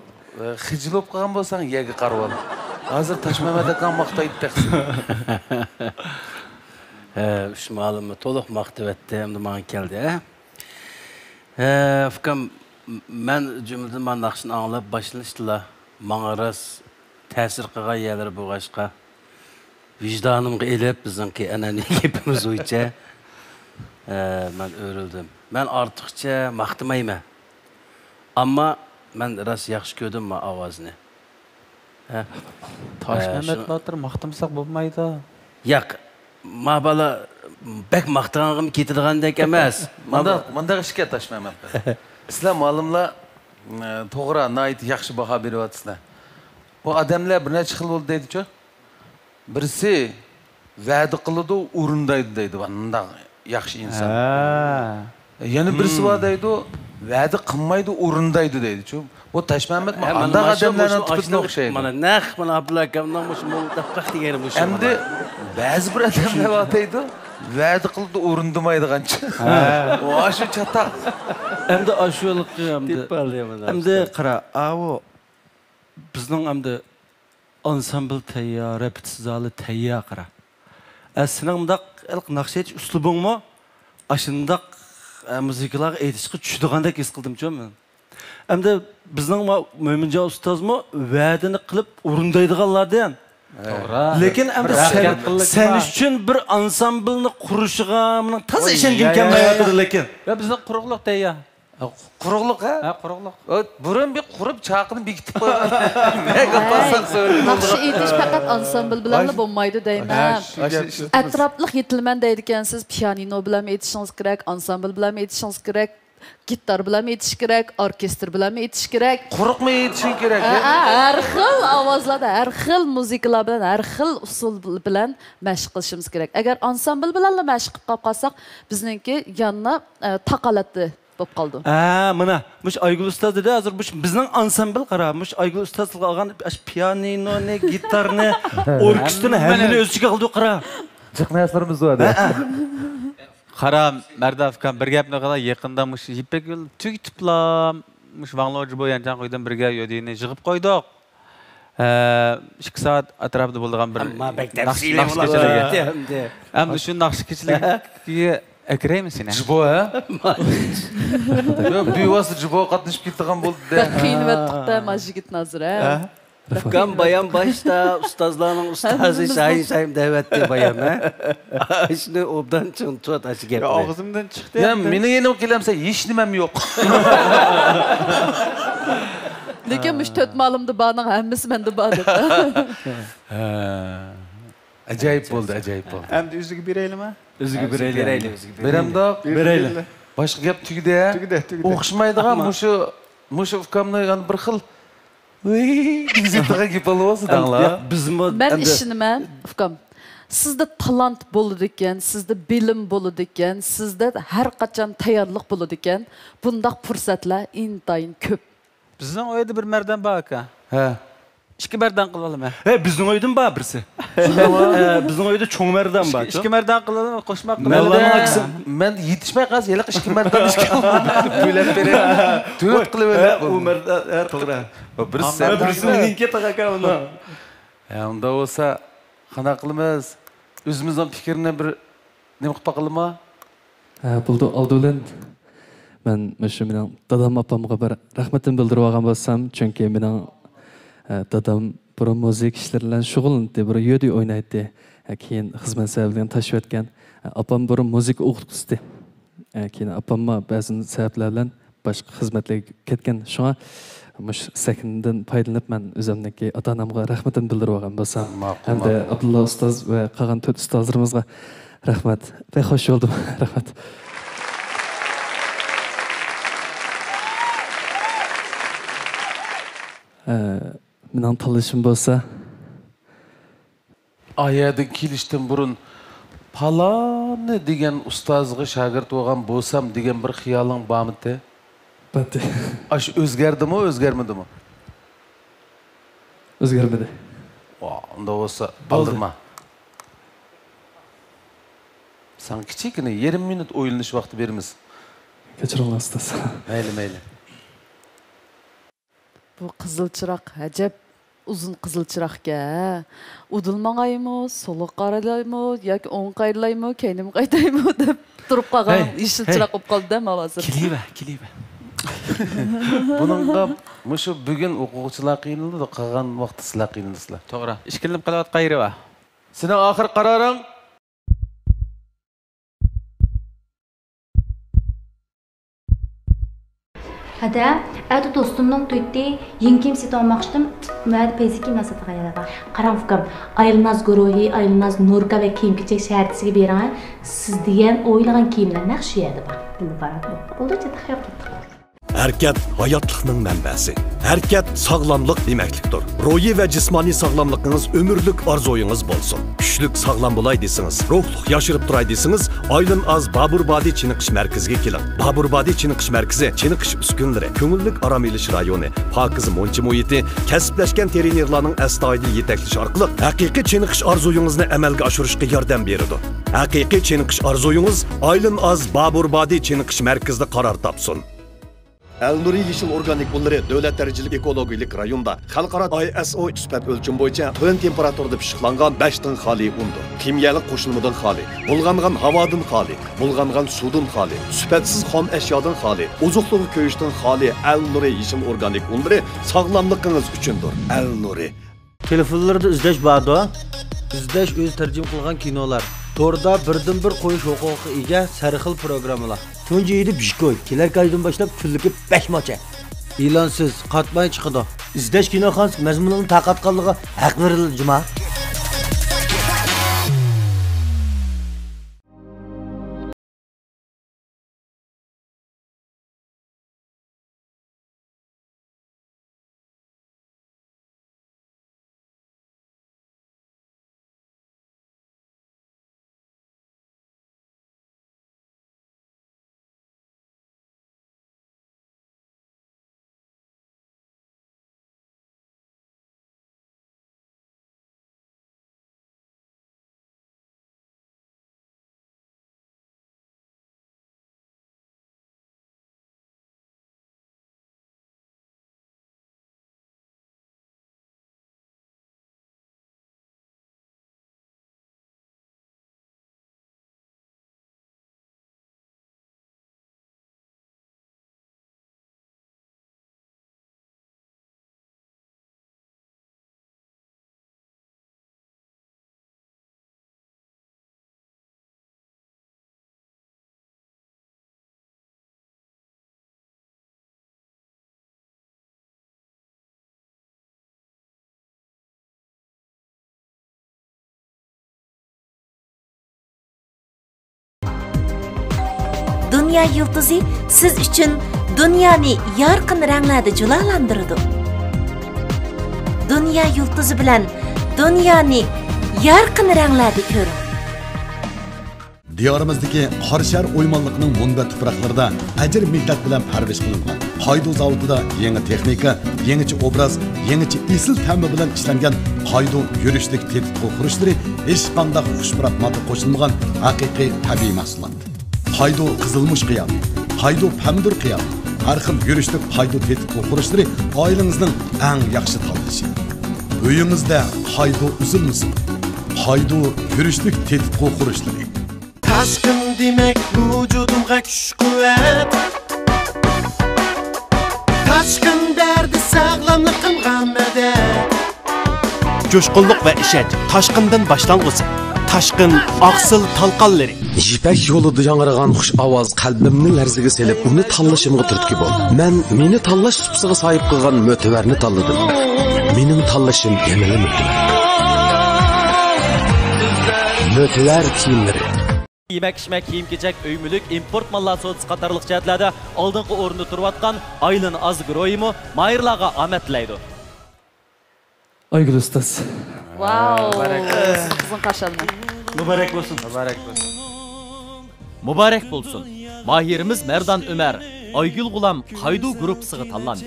Xijil bo'lib qolgan bo'lsang, yerga qarab ol. Hozir Toshmamat akam maqtaydi taqsin. Shu ma'lumni to'liq maqtavatdi, endi menga keldi. Ukam, men jumladan men naqshni anglab boshlanishdilar. Menga ras ta'sir qilgan yerlar bo'lg'ashqa vijdonimga elib, bizningki an'anaviy gapimiz bo'yicha men o'rildim. Men ortiqcha maqtamayman. Ammo ben ras yaxshi ko'rdim ma ovozini. Toshmamat Botir maqtamsak bo'lmaydi. Yo'q. Ma bala bek maqtang'im ketidigandek emas. Manda ishga Toshmamat. Sizlar ma'lumlar to'g'ri, nayt yaxshi baho beryapsizlar. Bu odamlar bir necha xil bo'ldi deydi-ku. Birisi va'da qiladi, o'rindaydi deydi. Bunday yaxshi inson. Yana birisi bor deydi, va'da qilmaydi, o'rindaydi deydi-ku. Bu Toshmamat anda odamlarning tipiga o'xshaydi. Mana naq mana Abdulla akamdan mush mutlaq degani mush. Endi ba'zi bir odamlar bor deydi, va'da qildi, o'rindamaydigancha. O shu chatoq. Endi ashuliqi endi qara, avu bizning endi ansambl tayyor, repetitsiya zali tayyor qara. Sening bundaq naqshet uslubingmi? Ashundaq muzikalarga aytishga tushdigandek his qildim-ku men. Endi bizning Mo'minjon ustozmi va'dani qilib o'rindaydiganlardan. To'g'ri. Lekin endi sen uchun bir ansamblni qurishiga men toza ishongan kelmayapti lekin. Ya bizning quruqliq tayyor. Quruqliq ha? Ha, quruqliq. Burun bir qurib chaqini bekitib qo'ygan. Nega pasaq so'raydi. Naqshi aytish faqat ansambl bilan bo'lmaydi deyman. Atrofliq yetilman deydigansiz, pianino bilan aytishingiz kerak, ansambl bilan aytishingiz kerak. gitar bilan aytish kerak, orkestr bilan aytish kerak. Quruqmi aytishing kerak. Har xil ovozlarda, har xil muzikalar bilan, har xil usul bilan mashq qilishimiz kerak. Agar ansambl bilan mashq qilib qolsak, bizningki yanına taqalatdi bo'lib qoldi. Mana mush Aygul ustoz dedi, hozir bizning ansambl qara, mush Aygul ustoz qilgan pianino, gitarni, orkestrni hammani o'z ichiga oldi qara. Chiqmayaslarimiz bo'ladi. Qara, Mardaf akam bir gapni qila, yaqinda mush Ipak yo'l tugitiblar, mush Vangloji bo'yancan qo'ydan birga yodini yig'ib qo'ydik. 2 soat atrofida bo'lgan bir naqshchilarga. Endi shu naqshchilarga akraymi seni? Jibo ha? Yo, bevosita jibo qatnashib ketgan bo'ldi-da. Qiynatdiqda majigit nazir ha. Kan bayan başta ustazlarının ustazı Şahin davetli bayan ha. Şimdi obdan çıktı taşı geldi. Ağzımdan çıktı. Ya meni yenim kelamsa hiç nimem yok. Lekin mush 4 ma'lumda barning hammasi menda bor deb. Acayip bo'ldi, acayip bo'ldi. Endi o'ziga beraylikmi? O'ziga beraylik. Beramda beraylik. Boshqa gap tugdi. O'xshamaydigan mushu ukamni yana bir xil Gizitga gipolosudanglar. Ben ishonaman, ukam. Sizda talant bo'ladi ekan, sizda bilim bo'ladi ekan, sizda har qachon tayyorlik bo'ladi ekan. Bundaq fursatlar intayin ko'p. Bizning oyda bir mardan bor aka. Ha. 2 mardan qilalim. Bizning oydan bor birsi. Bizning oyda cho'ng mardan bor. 2 mardan qilalim, qo'shmoq qilalim. Men yetishmay qaz, yeliq 2 mardan ishga bo'lib berib, 4 qilib olib. U mardan to'g'ri. Birisi meningga taqaka uni. Unda bo'lsa, qana qilamiz? O'zimizning fikrni bir nima qilib baqilma? Buldu oldilan men shu mening dadam opamga bir rahmatim bildirib olgan bo'lsam, chunki mening dadam bir muzik ishlari bilan shug'ullanadi, bir yodi o'ynaydi. Keyin xizmat sababidan tashib o'tgan. Opam bir muzik o'qituvchisi. Keyin opamma ba'zi sabablar bilan boshqa xizmatlarga ketgan. Shunga mush sakindan foydalanib men o'zimniki ota-onamga rahmatim bildirib olgan bo'lsam, hamda Abdulla ustoz va qolgan 4 ustozlarimizga rahmat. Va xush bo'ldim. Rahmat. Mening tanlashim bo'lsa, ayada kelishdan burun palonni degan ustozga shogird bo'lgan bo'lsam degan bir xiyoling bormi-te? Bati. Ash o'zgardimi, o'zgarmadimi? O'zgarmadi. Unda bo'lsa, bildirma. Sen kichikini 20 minut o'ylanish vaqti beramiz. Kechiring ustoz. Mayli. Bu qizil chiroq ajab uzun qizil chiroqga udilmag'aymi, so'liq qaralaymi yoki o'ng qayrilaymi, keynim qaytaymi deb turib qolgan yeshil chiroq bo'lib qoldi-da hozir. Keliba. Buningga mushu bugun o'quvchilar qiynaldi, qolgan vaqtda sizlar qiynaldingizlar. To'g'ri. Ishkilinib qolayotgan qayri va. Sening oxir qaroring? Hada, adı dostumның tüytti, yengem seti almıştım, mədə peziki məsədə qayada. Qaram fukam, Aylnaz Guruhi, Aylnaz Nurka və kiyim-keçək şəhərtisiga beraman, siz degan o'ylagan kiyimlar naqshi yerda bor. Buni baraq. Bo'ldi, taxyap ketdik. Hərəkət hayatlıqның mənbəsi. Hərəkət sağlamlıq deməklikdir. Ruhi və cismani sağlamlığınız ömürlük arzoyunuz bolsun. Güçlük sağlam bulay desiniz, ruhluq yaşırıb duray desiniz, Aylin Az Baburbadi Çiniqish mərkəziga kelin. Baburbadi Çiniqish mərkəzi Çiniqish uskunlari, ko'ngillik aram elish rayoni, pokiz monchi muhiti, kasblashgan trenerlarning astoydil yetaklishi orqali haqiqiy Çiniqish arzoyingizni amalga oshirishga yordam beradi. Haqiqiy Çiniqish arzoyingiz Aylin Az Baburbadi Çiniqish mərkəzida qaror topsin. Al-Nuri Yeşil Organik Bunları Dövlət Dərəcəlik Ekologiyalik rayonda xalqaro ISO sifat ölçüm boyunca tön temperaturada pişiqlanğan 5 tın xali undur. Kimyalik qo'shilmadan xali, bulğanğan havadan xali, bulğanğan sudan xali, sifatsiz xom əşyadan xali, ozuqluğu köyüşdən xali Al-Nuri Yeşil Organik Bunları sağlamlığınız üçündür. Al-Nuri. Telefonlarda izlash borda, izlash o'zi tarjima qilgan kinolar. Torda birdan-bir qo'yish huquqi ega sarxil programmalar. Tunji yedi bishkoy, kelar kaydan boshlab kunligi 5 mocha. E'lonsiz, qatmay chiqadi. Izlash kinoxonasi mazmunining taqatqanligi haq berildi juma. Dünya yıldızı siz için dünyani yarqın rənglərdə cülalandırdı. Dünya yıldızı bilan dünyani yarqın rənglərdə görün. Diyarimizdagi Qarshar o'ymonligining munbat tuproqlarida ajr millat bilan parvarish qilingan Qaydu zavodida yangi texnika, yangicha obraz, yangicha esil ta'mi bilan ishlangan Qaydu yurishlik tetik qurishlari hech qanday xushmurat modda qo'shilmagan haqiqiy tabiiy mahsulot. Qaydu qizilmush qiyam, Qaydu pamdur qiyam, har xil yurishlik Qaydu tetik qurishlari oilangizning eng yaxshi tanlashi. Uyingizda Qaydu uzilmasin. Qaydu yurishlik tetik qurishlari. Taşkın demek vücudumga kuch kuvvet. Taşkın derdi sağlamlıkımga medet. Coşkunluk ve işenç taşkından başlangısı. Taşkın aksıl talqanları. Yipek yolida yangragan xush ovoz qalbimni larziga selib, uni tanlashimga turtki bo'ldi. Men meni tanlash supsiga sahib qilgan mo'tivarni tanladim. Mening tanlashim yanada mo'tivar. Mo'tivar kiyimlari. Yemek-içmek, kiyim-kechak, öymülük, import mallar soğutusu qatarlıq cəhətlərdə aldınqı orunda turvatqan Aylin Azgır oyumu Mayırlağa Ahmet tilaydı. Aygül Ustaz. Kızın qaşanma. Mübarek olsun. Mübarek olsun. Mahirimiz Merdan Ömer, Aygül Gulam Qaydu gruppasiga tanlandı.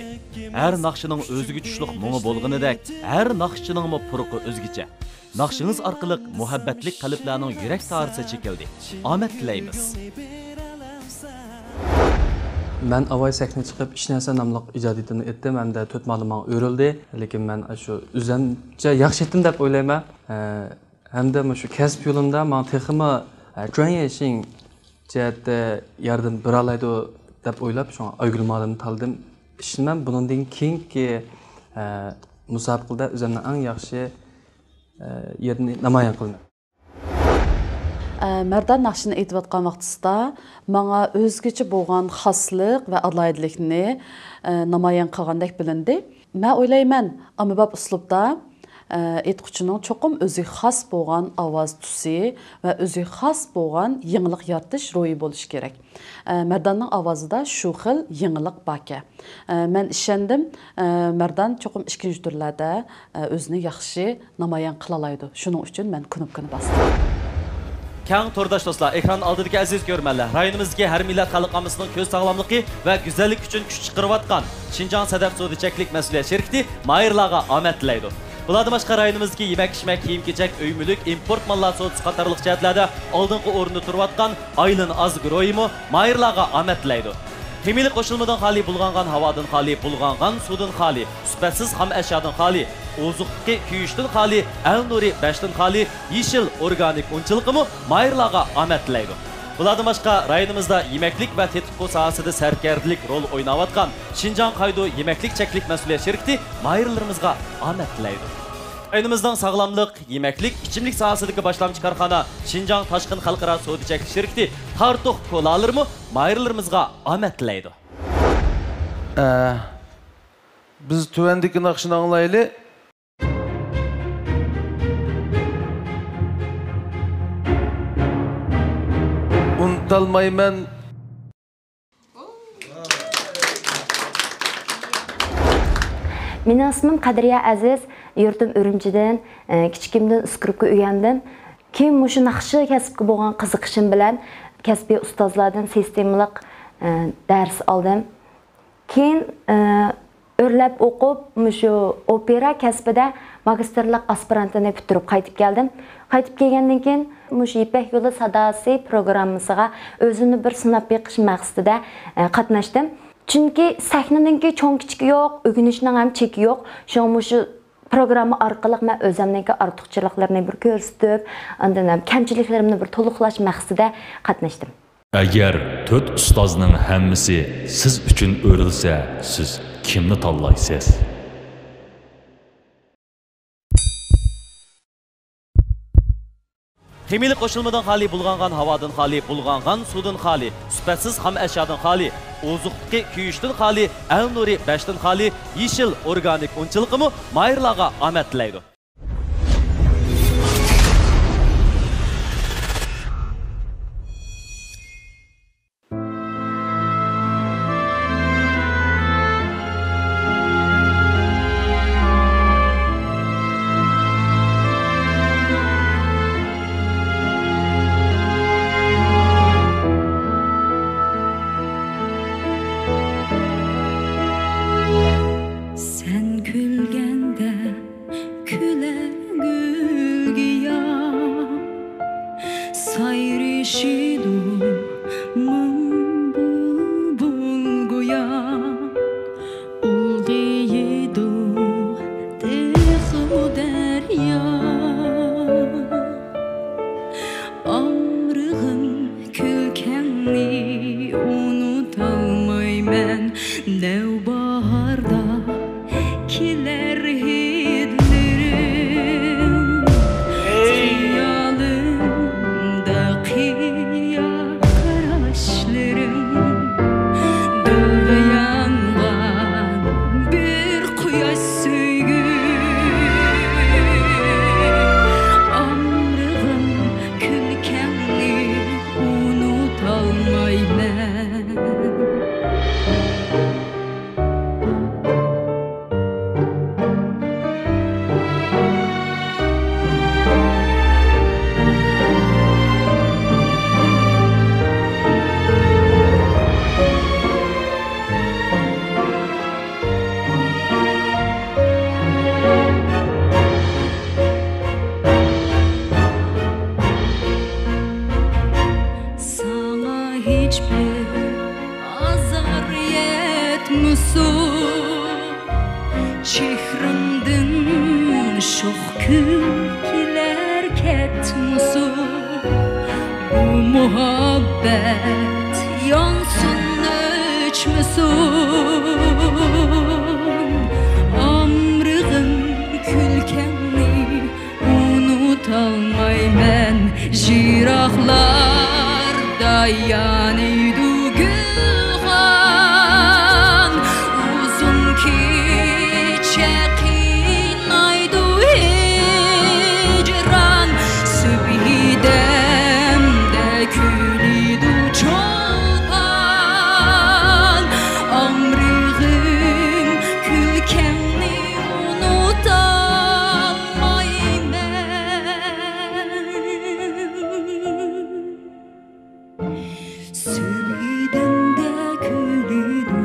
Her naqşının özgü tüşlük muğu bolğanidek, her naqşçının mı puruqu özgüce. Naqşınız arqılıq muhabbetlik qalblarning yurak tarisi çekildi. Ahmet tilaymiz. Ben avay sahne chiqib Ishnasa nomli ijodiyatini etdim. Hamda 4 ma'lumot o'rildi. Lekin men shu o'zimcha yaxshi etdim deb o'ylayman. Hamda shu kasb yo'limda men texmi jo'nyashing jihatda yordam bera oladi deb o'ylab shu Aygul ma'lumni tanladim. Ishimdan bundan keyingi musobaqada o'zimni eng yaxshi yerini namoyon qildim. Merdan naqshini aytayotgan vaqtida menga o'zgacha bo'lgan xoslik va alohidlikni namoyon qilgandek bilindi. Men o'ylayman, ommabop uslubda aytquchining cho'qim o'zi xos bo'lgan ovoz tusi va o'zi xos bo'lgan yangilik yaratish ro'yi bo'lishi kerak. Merdanning ovozida shu xil yangilik bor ekan. Men ishondim, Merdan cho'qim ikkinchi turlarda o'zini yaxshi namoyon qila oladi. Shuning uchun men knopkani bosdim. Kang tordaş dostlar, ekran aldığındaki aziz görmeli. Rayonimizdeki her millet halkımızın köz sağlamlığı ve güzellik için güç çıkarıvatkan Şinjan Sedef Sodiçeklik Mesuliyet Şirketi Mayırlağa Ahmet tilaydı. Bulardan başka rayonimizdeki yemek-içmek, kiyim-kechak, öymülük, import mallar soğutusu qatarlıq cəhətlərdə aldınqı orunda turvatkan Aylin Azgır oyumu Mayırlağa Ahmet tilaydı. Kemili qoşulmadan xali bulğanğan havadan xali, bulğanğan sudan xali, süpätsiz ham əşyadan xali, ozuqki kuyuşdan xali, el nuri bəşdən xali, yeşil organik unçılıqımı Mayırlağa Ahmet tilaydı. Bulardan başqa rayonimizda yemeklik ve tetkik sahasida sərkərdilik rol oynavatqan Şinjan Qaydu Yemeklik Çeklik Mesuliyet Şirketi Mayırlarımızga Ahmet tilaydı. Rayonimizdan sağlamlık, yemeklik, içimlik sahasidagi başlamchi korxona Şinjan Taşqın Xalqaro Sodiçeklik Şirketi Tartuq kolalarımı Mayırlarımızga Ahmet tilaydı. Biz tuvandagi naqshni anglayli. Unutalmayman. Mening ismim Qadriya Aziz, yurtim Urumchidan, kichikimdan Uskrupga o'rgandim. Keyin mushu naqshi kasbga bo'lgan qiziqishim bilan kasbiy ustozlardan sistemalik dars oldim. Keyin o'rlab o'qib, mushu opera kasbida magistrlik aspirantini bitirib qaytib keldim. Qaytib kelgandan keyin mushu Ipak yo'li sadosi programmasiga o'zimni bir sinab beqish maqsadida qatnashdim. Chunki sahnaninki cho'ng kichik yo'q, o'rganishning ham cheki yo'q. Shu programma orqali men o'zimningki ortiqchiliklarni bir ko'rsatib, undan ham kamchiliklarimni bir to'liqlash maqsadida qatnashdim. Agar 4 ustozning hammasi siz uchun o'rilsa, siz kimni tanlaysiz? Kemili qoşulmadan xali, bulğanğan havadan xali, bulğanğan sudan xali, süpätsiz ham əşyadan xali, ozuqki kuyuşdan xali, el nuri bəşdən xali, yeşil organik unçılıqımı Mayırlağa Ahmet tilaydı. hiçbir azar yetmisun Çehrimden şox külkiler ketmisun Bu muhabbet yansın öçmüsün Amrığın külkenni unutalmaymen Jiraqlarda yanıydı gülhan Uzun keçe qinaydı hicran Sübhidemde külüydü çolpan Amrığın külkenni unutalmaymen Sübhidemde külüydü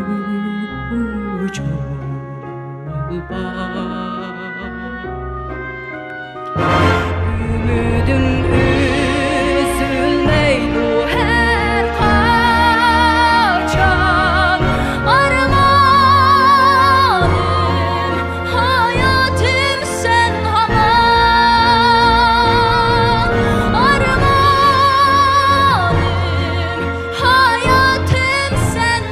Ümidim üzülmeydi her kaçan Armanım hayatım sen haman Armanım hayatım sen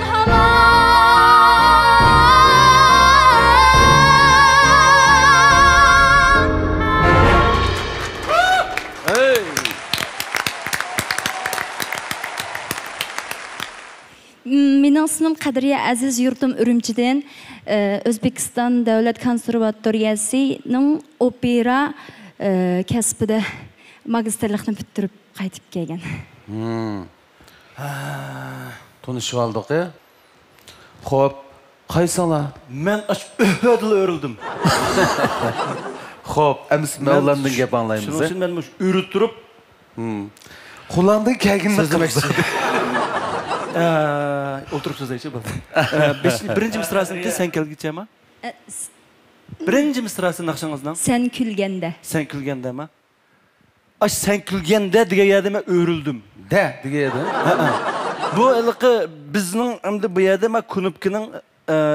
Mening ismim Qadriya Aziz, yurtim Urumchidan. O'zbekiston Davlat konservatoriyasining opera kasbida magistrlikni bitirib qaytib kelgan. Tanışıp aldık ya. Hop, kaysala? Men ödül örüldüm. Hop, emis Mevlam'dan gep anlayımız. Şunun için ben ürüt durup. Kullandığın kelginini kılmışsın. Oturup sözleşe bak. Birinci mısrasını sen kelgiçe mi? Birinci mısrasını akşamızdan. Sen külgende. Sen külgende mi? Aş sen külgende diye yerdime örüldüm. De diye yerde. Bu ılıkı bizning endi bu yerda men kunupkining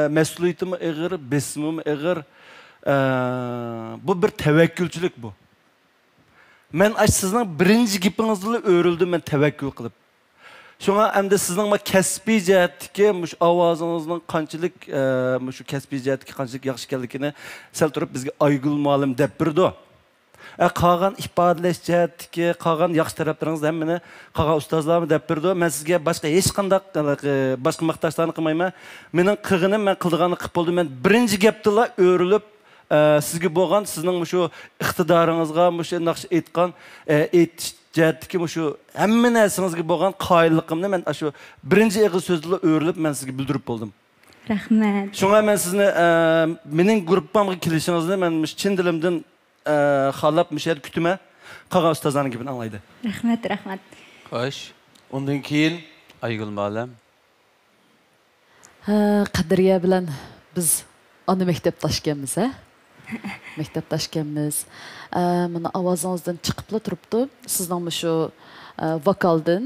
mas'uliyatimi ig'ir, besmim ig'ir. Bu bir tavakkülchilik bu. Men aş sizning birinchi gapingizda o'rildim men tavakkul qilib. Şuna endi sizning ma kasbiy jihatdagi mush ovozingizning qanchalik shu kasbiy jihatdagi qanchalik yaxshi ekanligini sal turib bizga Aygul muallim deb birdi. Qolgan ifodalash jihatdagi qolgan yaxshi taraflaringizni hammani qolgan ustozlarmi deb birdi. Men sizga boshqa hech qanday boshqa maqtashlarni qilmayman. Mening qilganim men qilganini qilib bo'ldim. Men birinchi gapdala o'rilib sizga bo'lgan sizning shu iqtidoringizga shu naqsh aytgan jihatdagi shu hamma narsangizga bo'lgan qoyilligimni men shu birinchi ig'iz so'zla o'rilib men sizga bildirib bo'ldim. Rahmat. Shunga men sizni mening gruppamga kelishingizni men chin dilimdan xohlab mishar kutma. Qolgan ustozlarning gapini anglaydi. Rahmat, rahmat. Xo'sh. Undan keyin Aygul muallim. Qadriya bilan biz ana maktabdoshganmiz, ha? Maktabdoshganmiz. Mana ovozingizdan chiqibla turibdi. Sizning shu vokaldan,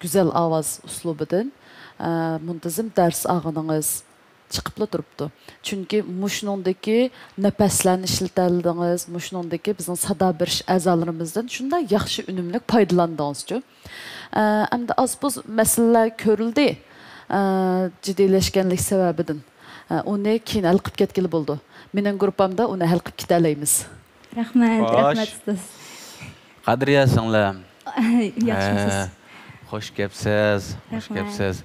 go'zal ovoz uslubidan muntazam dars olganingiz chiqibla turibdi. Chunki mushnondagi nafaslarni ishlatildingiz, mushnondagi bizning sado berish a'zolarimizdan shunday yaxshi unumli foydalandingiz-ku. Endi az-buz masalalar ko'rildi. Jiddiylashganlik sababidan. Uni keyin hal qilib ketgili bo'ldi. Mening gruppamda uni hal qilib ketalaymiz. Rahmat, rahmat ustoz. Qadriya singlim. Yaxshimisiz? Xush kelibsiz. Xush kelibsiz.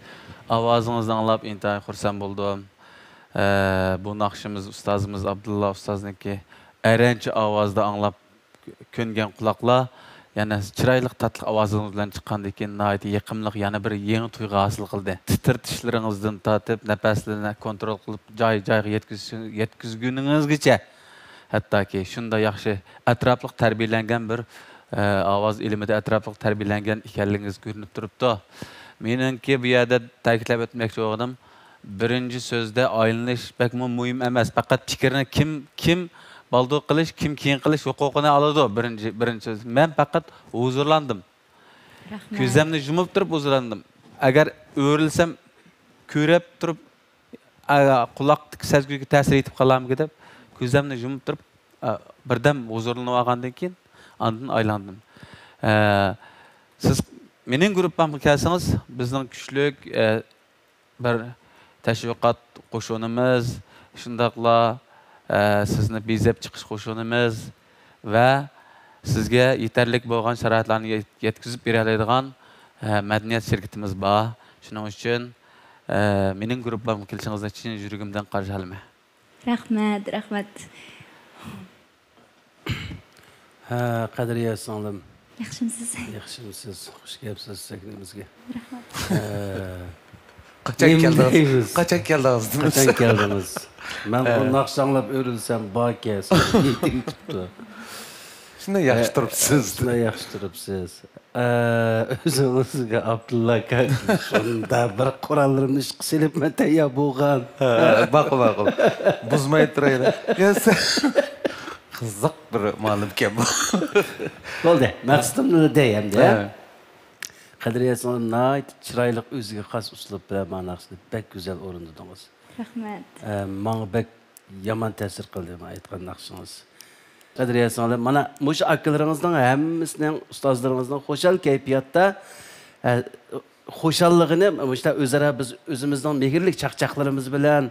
Ovozingizni anglab intayin xursand bo'ldim. Bu naqshimiz ustozimiz Abdulla ustozniki aranchi ovozda anglab ko'ngan quloqlar yana chiroyli tatli ovozingiz bilan chiqqandan keyin nihoyat yoqimli yana bir yangi tuyg'u hosil qildi. Titirtishlaringizdan tortib nafaslarni kontrol qilib joy-joyiga yetkazguningizgacha hattoki shunday yaxshi atrofli tarbiyalangan bir ovoz ilmida atrofli tarbiyalangan ekanligingiz ko'rinib turibdi. Meningki bu yerda ta'kidlab o'tmoqchi bo'lganim birinchi so'zda oylanish bakmo muhim emas. Faqat fikrni kim baldo qilish, kim keyin qilish huquqini oladi birinchi so'z. Men faqat huzurlandim. Rahmat. Ko'zimni yumib turib o'zlandim. Agar o'rilsam ko'rib turib quloqdagi sezgiga ta'sir etib qolammi deb ko'zimni yumib turib birdan huzurlanib olgandan keyin ondan aylandim. Siz mening gruppamga kelsangiz, bizning kuchlik bir tashviqot qo'shinimiz, shundaqla sizni bezab chiqish qo'shinimiz va sizga yetarlik bo'lgan sharoitlarni yetkazib bera oladigan madaniyat shirkatimiz bor. Shuning uchun mening gruppamga kelishingizni chin yuragimdan qarshi olaman. Rahmat, rahmat. Qadriya singlim. Yaxshimisiz? Yaxshimisiz. Xush kelibsiz sahnimizga. Rahmat. Qachon keldingiz? Qachon keldingiz? Qachon keldingiz? Men bu naqshanlab o'rilsam baka yetibdi. Shunda yaxshi turibsiz. Shunda yaxshi turibsiz. O'zingizga Abdulla aka shunda bir qurollarni ish qilib tayyor bo'lgan. Baqil. Buzmay turaylar. Qiziq bir ma'lumki bu. Bo'ldi. Maqsadim deyamda. Qadriya so'ng nayt chiroyli o'ziga xos uslub bilan ma'nosida bek go'zal o'rindadingiz. Rahmat. Menga bek yomon ta'sir qildi men aytgan naqshingiz. Qadriya so'ng mana mush akalaringizning hammasining ustozlaringizning xo'shal kayfiyatda xo'shalligini mushta o'zaro biz o'zimizning mehrlik chaqchaqlarimiz bilan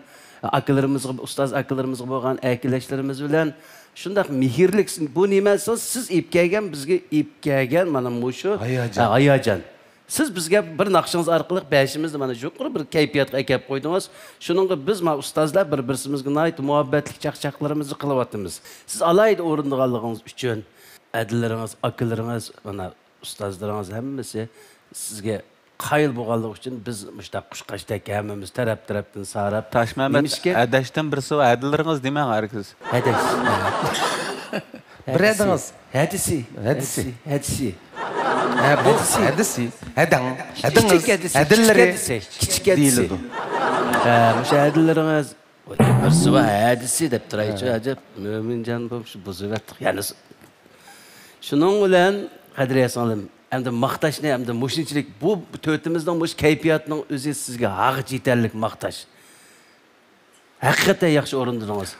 akalarimizga ustoz akalarimizga bo'lgan akilashlarimiz bilan shundaq mehrlik bu nima siz ipkagan bizga ipkagan mana mushu hayajon. Siz bizga bir naqshingiz orqali beshimizni mana shu bir kayfiyatga kelib qo'ydingiz. Shuningga biz mana ustozlar bir-birimizga nayt muhabbatli chaqchaqlarimizni qilyapmiz. Siz alayda o'rindiganligingiz uchun adillaringiz, akalaringiz, mana ustozlaringiz hammasi sizga qayil bo'lganligi uchun biz mushtaq qushqashdek hammamiz taraf-tarafdan sarab Tashmamat adashdan birisi adillaringiz demang hargiz. Adash. Bir edingiz. Hadisi. Kichik deyiladi. O'sha adillarimiz birisi va hadisi deb turaychi, ajab mo'minjon bo'lib shu buzivatdik. Ya'ni shuning bilan Qadriya singlim hamda maqtashni hamda mushunchilik bu to'rtimizning mush kayfiyatning o'zi sizga haq yetarlik maqtash. Haqiqatan yaxshi o'rindingiz.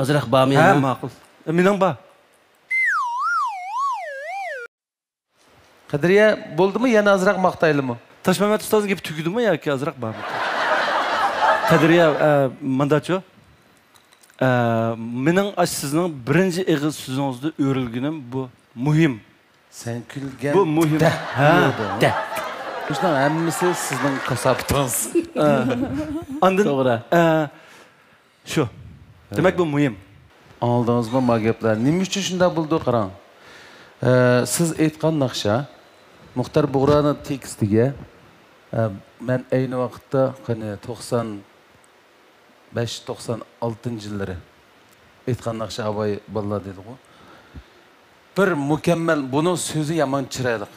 Azroq bormi? Ha, ma'qul. Mening bor. Qadriya bo'ldimi? Yana azroq maqtaylimi? Tashmamat ustozning gapi tugidimi yoki azroq bormi? Qadriya mandacho. Mening sizning birinchi ig'iz so'zingizda o'rilganim bu muhim. Sen kulgan. Bu muhim. Da. Shundan hammasi sizning kasobatingiz. Ondan to'g'ri. Shu. Demak bu muhim. Oldingizmi bu gaplar? Nima uchun shunday bo'ldi qarang. Siz aytgan naqsha Muxtar Bug'rani tekstiga men ayni vaqtda qani 95-96-yillari aytgan naqsha Abay balla dedi-ku. Bir mukammal buning so'zi yomon chiroyli.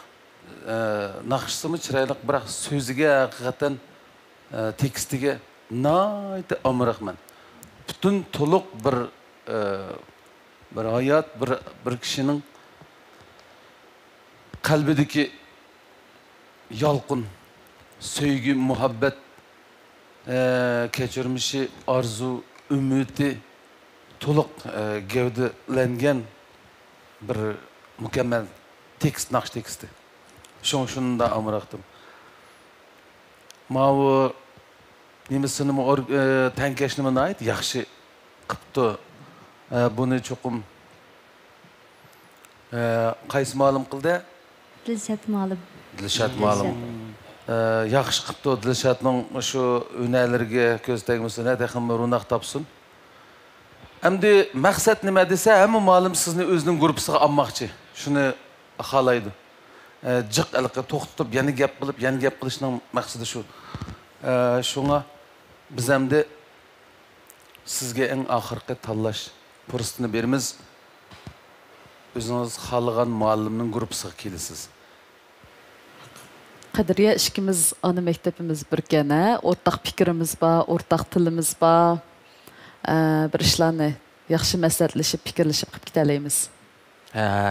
Naqshisi chiroyli, biroq so'ziga haqiqatan tekstiga nayt omraqman. Butun to'liq bir hayot, bir kishining qalbidagi yolqin, sevgi, muhabbat, kechirmishi, arzu, umidi to'liq gavdalangan bir mukammal tekst, naqsh teksti. Shunda amraqdim. Mavu nimasini tankashnimi ayt, yaxshi qipti. Buni cho'qim qaysi ma'lum qildi? Dilshat ma'lum. Dilshat ma'lum. Yaxshi qipti Dilshatning shu o'nalariga ko'z tegmasin, hadaqam ro'naq topsin. Endi maqsad nima desa, hamma ma'lum sizni o'zining guruhiga olmoqchi. Shuni xohlaydi. Jiq alqa to'xtatib, yana gap qilishning maqsadi shu. Shunga biz endi sizga eng oxirgi tanlash fursatini beramiz. O'zingiz xohlagan muallimning guruhiga kelasiz. Qadriya ishkimiz ana maktabimiz birgana, o'rtaq fikrimiz bor, o'rtaq tilimiz bor. Bir ishlarni yaxshi maslahatlashib, fikrlashib qilib ketalaymiz.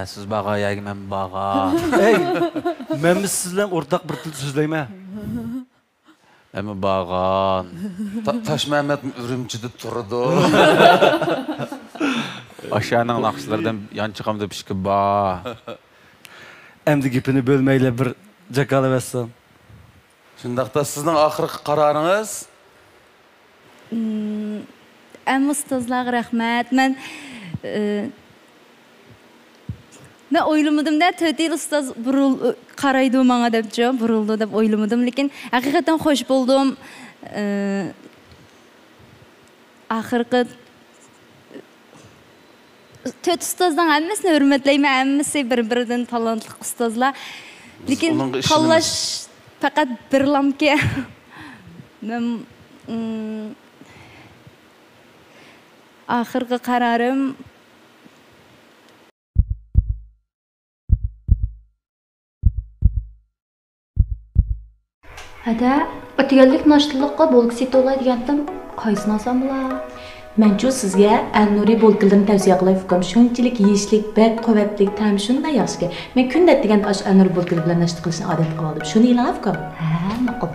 Siz bağa yoki men bağa. Ey, men siz bilan o'rtaq bir til so'zlayman. Men bağan. Taş Mehmet Ürümçi'de turdu. Aşağının naqshlardan yan chiqamda pishki ba. Endi gapini bo'lmaylar bir jakalavasam. Shundaqda sizning oxirgi qaroriniz? Amma ustozlarga rahmat. Men o'ylamadim-da, 4 yil ustoz qaraydi menga debchi, burildi deb o'ylamadim, lekin haqiqatan xo'sh bo'ldim. Oxirgi 4 ustozdan hammasini hurmatlayman, hammasi bir-biridan talantli ustozlar. Lekin tanlash faqat birlamki. Men oxirgi qarorim Hada, o'tganlik noshtalikqa bo'lgisi to'laydigandim, qaysini olsam bo'lar? Menchu sizga Al-Nuri bo'lgilarni tavsiya qilay fikrim. Shunchalik yeyishlik, bak quvvatlik, ta'm shunday yaxshiki. Men kunda degan Al-Nuri bo'lgil bilan nashta qilishni odat qilib oldim. Shuni e'lon fikrim. Ha, ma'qul.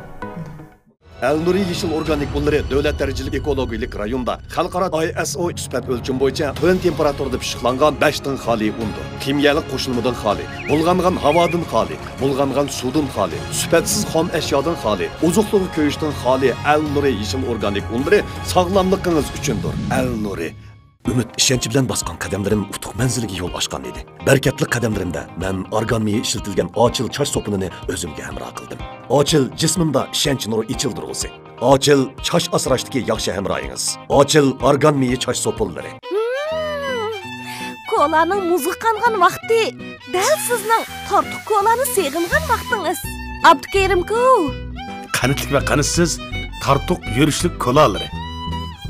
Al-Nuri yeşil organik bunları devlet dereceli ekologik rayonda xalqaro ISO sifat ölçüm boyunca tön temperaturada pişiqlangan 5 tın xali undur. Kimyalik qo'shilmadan xali, bulg'angan havodan xali, bulg'angan suvdan xali, sifatsiz xom eşyadan xali, ozuqluğu ko'yishdan xali Al-Nuri yeşil organik unları sağlamlığınız üçündür. Al-Nuri Ümit işençi bilen baskan kademlerim utuq menziliga yol açkan idi. Berketli kademlerimde men organ miyi işletilgen açıl çaş sopununu özümge hemrah kıldım. Açıl cismimde işenç nuru içildirgisi. Açıl çaş asraştaki yaxşı hemrahınız. Açıl organ miyi çaş sopulları. Kolanın muzu qanğan vaqti, dal sizning tortiq kolani seg'ingan vaqtingiz. Abdukerim-ku. Qanitlik ve qanitsiz tartuq yürüşlük kolaları.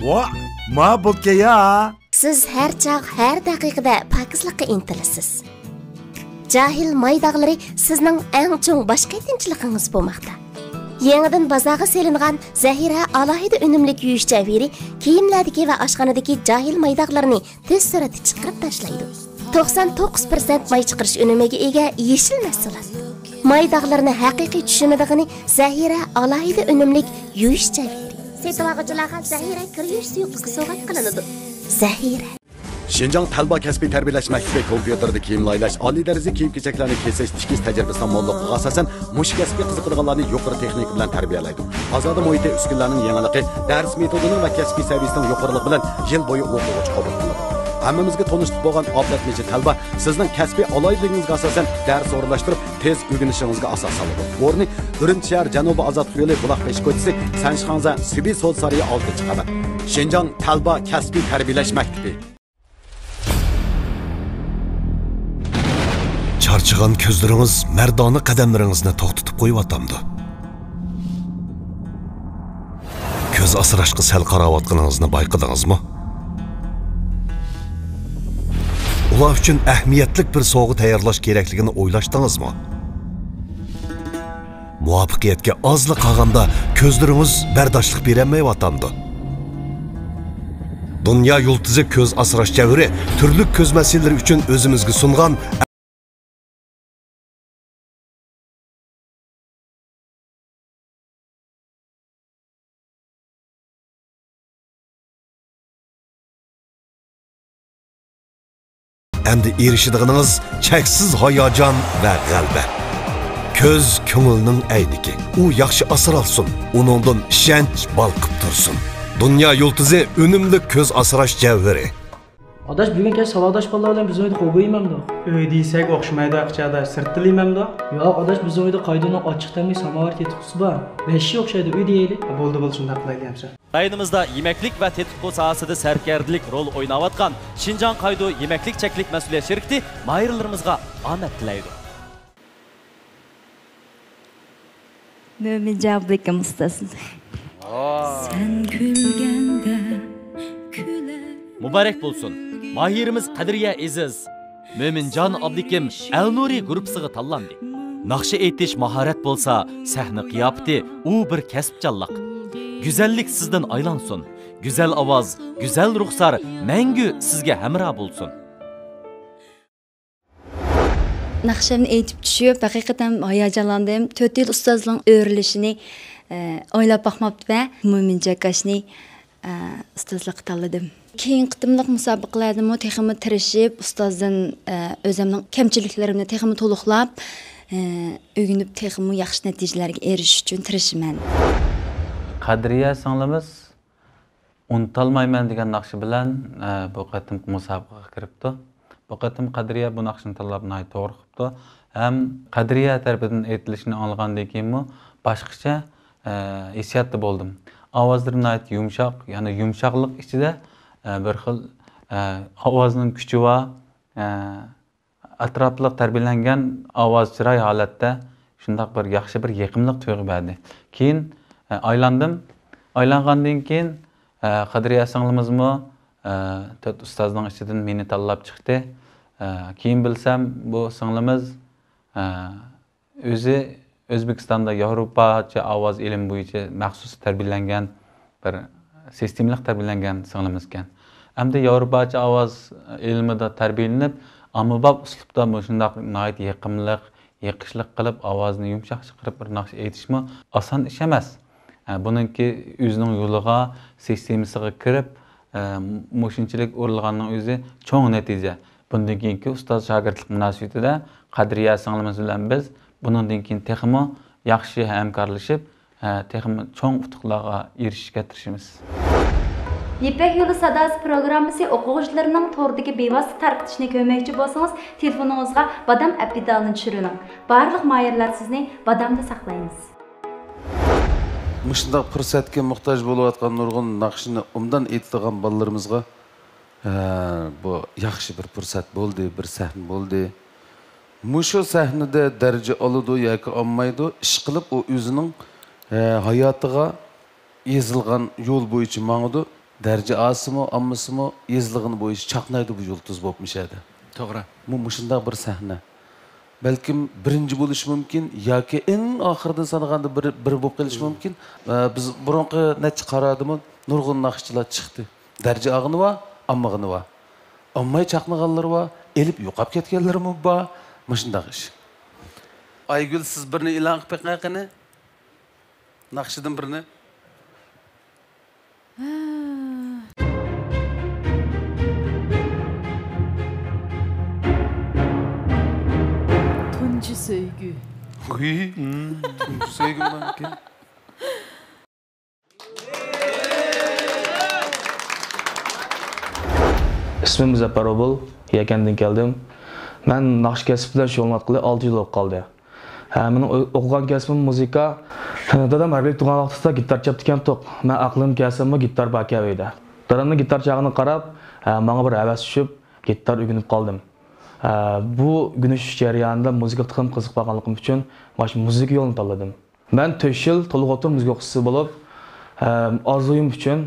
Va, ma bo'lke ya. Siz her çağ, her daqiqada pokizlikqa intilasiz. Jahil maydaqlari sizning eng cho'ng bosh qaytinchiligingiz bo'lmoqda. Yangidan bozorga selingan Zahira alohida unumlik yuyish javiri kiyimlardagi va oshxonadagi jahil maydaqlarni tez sur'atda chiqarib tashlaydi. 99% may chiqarish unumiga ega yeshil mahsulot. Maydaqlarni haqiqiy tushunadigan Zahira alohida unumlik yuyish javiri. Setuvag'ıcılarga Zahira kirish suyuqligi sovg'a qilinadi. Zahira Şinjan Talba Kasbi Terbiyeleş Mektebi kompüterde kiyimlaylaş, ali derece kiyim-kechaklarni kesish tikish tajribasidan mo'lliqiga asosan mush kasbga qiziqadiganlarni yuqori texnika bilan tarbiyalaydi. Azada muhiti uskunlarning yangiligi, dars metodining va kasbiy saviyasining yuqoriligi bilan yil bo'yi o'quvchi qabul qiladi. Hammamizga tanishib bo'lgan Ablatmechi Talba sizning kasbiy aloyidligingizga asosan dars o'rinlashtirib, tez o'rganishingizga asos soladi. O'rni Urumchi shahar Janubiy Ozod yo'li Buloqbesh ko'chasi Sanshxonza Sibiy So'l sariyi 6-qavat. Şinjan Talba Kasbi Terbiyeleş Mektebi. Charchigan ko'zlaringiz mardona qadamlaringizni to'xtatib qo'yib ko'z asrashga sal qarayotganingizni bayqadingizmi? Ular uchun ahamiyatli bir sovg'a tayyorlash kerakligini o'ylashdingizmi? Muvaffaqiyatga ozli qolganda ko'zlaringiz bardoshlik berolmayotgandi. Dünya yulduzi ko'z asrash javri turli ko'z masalalari uchun o'zimizga sungan endi erişidiğiniz cheksiz hayajon va g'alaba. Ko'z ko'ngilning ayniki. U yaxshi asralsin, uningdan ishonch balqib tursin. Dünya yulduzi unumli ko'z asrash javri. Adaş bugün kez savadaş balalar bilan biz oyda qo'ymayman da. Öy deysek o'xshamaydi aqchada sirtlayman da. Yo'q, adaş biz oyda qaydani ochiq tanli samovar tetikusi bor. 5 o'xshaydi uy deyli. Bo'ldi shunday qilaylik hamsa. Rayonimizda yemeklik ve tetkik sahasida sarkardilik rol oynayotgan Şinjan Qaydo Yemeklik Çeklik Mesuliyet Şirketi mayırlarımızga omad tilaydi. Mömin Cabbekim ustasın. Sen gülgende Mübarek bulsun. Mahirimiz Qadriya Aziz, Möminjon Abdikim Al-Nuri gruppasiga tanlandi. Naqshi aytish mahorat bo'lsa, sahna qiyofati u bir kasbchanlik. Güzellik sizdan aylansin. Güzel ovoz, güzel ruxsar mangu sizga hamroh bo'lsin. naqshamni aytib tushib, haqiqatan hayajonlandim. 4 yil ustozning o'rilishini o'ylab baxmabdi va Mo'minjon akashni ustozlikqa tanladim. Keyin qitimliq musobaqalardami texmi tirishib, ustozdan o'zimning kamchiliklarimni texmi to'liqlab, o'rganib texmi yaxshi natijalarga erishish uchun tirishiman. Qadriya singlimiz unutalmayman degan naqshi bilan bu qatim musobaqaga kiribdi. Bu qatim Qadriya bu naqshni tanlab to'g'ri qilibdi. Ham Qadriya tarafidan aytilishini olgandan keyin boshqacha hissiyatda bo'ldim. Ovozlari yumshoq, ya'ni yumshoqlik ichida bir xil ovozning kuchi va atrofliq tarbiyalangan ovoz chiroy holatda shundoq bir yaxshi bir yaqinlik tuyg'u berdi. Keyin aylandim. Aylangandan keyin Qadriya singlimizmi to'rt ustozning ichidan meni tanlab chiqdi. Keyin bilsam bu singlimiz o'zi O'zbekistonda Yevropacha ovoz ilmi bo'yicha maxsus tarbiyalangan bir sistemlik tarbiyalangan singlimiz ekan. Hamda Yevropacha ovoz ilmida tarbiyalanib, ommabop uslubda shundoq nihoyat yaqinlik, yiqishlik qilib ovozni yumshoq chiqarib bir naqsh aytishmi oson ish emas. Buningki o'zining yo'liga, sistemasiga kirib, shunchalik o'rilganning o'zi cho'ng natija. Bundan keyingi ustoz shogirdlik munosabatida Qadriya singlimiz bilan biz bundan keyin texmi yaxshi hamkorlashib, texmi cho'ng utuqlarga erishishga tirishamiz. Yipak yo'li sadosi programmasi o'quvchilarining to'rdagi bevosita tarqatishni ko'makchi bo'lsangiz, telefoningizga Badam appidalini tushiring. Barliq mayirlar sizni Badamda saqlaymiz. Mushundaq fursatga muhtoj bo'layotgan nurg'un naqshini umdan aytilgan bolalarimizga bu yaxshi bir fursat bo'ldi, bir sahna bo'ldi. Mushu sahnada daraja oladi yoki olmaydi, ish qilib u o'zining hayotiga yezilgan yo'l bo'yicha mangdi. Daraja asımı, ammasımı, yezligini bo'yicha chaqnaydi bu yulduz bo'lib mishadi. To'g'ri. Bu mushundaq bir sahna. Balkim birinchi bo'lishi mumkin yoki eng oxirida sanaganda bir bo'lib qolishi mumkin. Biz burunqi necha qaradimi, nurg'un naqshchilar chiqdi. Daraja ag'ini va ammag'ini va. Ammay chaqnaganlar va, elib yo'qab ketganlarmi va mushundaq ish. Aygul siz birini e'lon qilib qo'yqani? Naqshidan birini. Tuncu sevgi. Tuncu sevgi mi? İsmim Muzaffar Obul, Yakandan keldim. Ben naqsh kasbi bilan shug'ullanatqili 6 yil bo'lib qoldi. Mening o'qigan kasbim muzika. Dadam harbiylik turgan vaqtida gitar chapdi ekan to'q. Men aqlim kelsa-mu gitar baka edi. Dadamning gitar chog'ini qarab, menga bir havas tushib, gitar o'rganib qoldim. Bu o'rganish jarayonida muzika qiqim qiziq bo'lganligim uchun mana muzika yo'lini tanladim. Men 4 yil to'liq o'tib muzika o'qituvchisi bo'lib, orzuyim uchun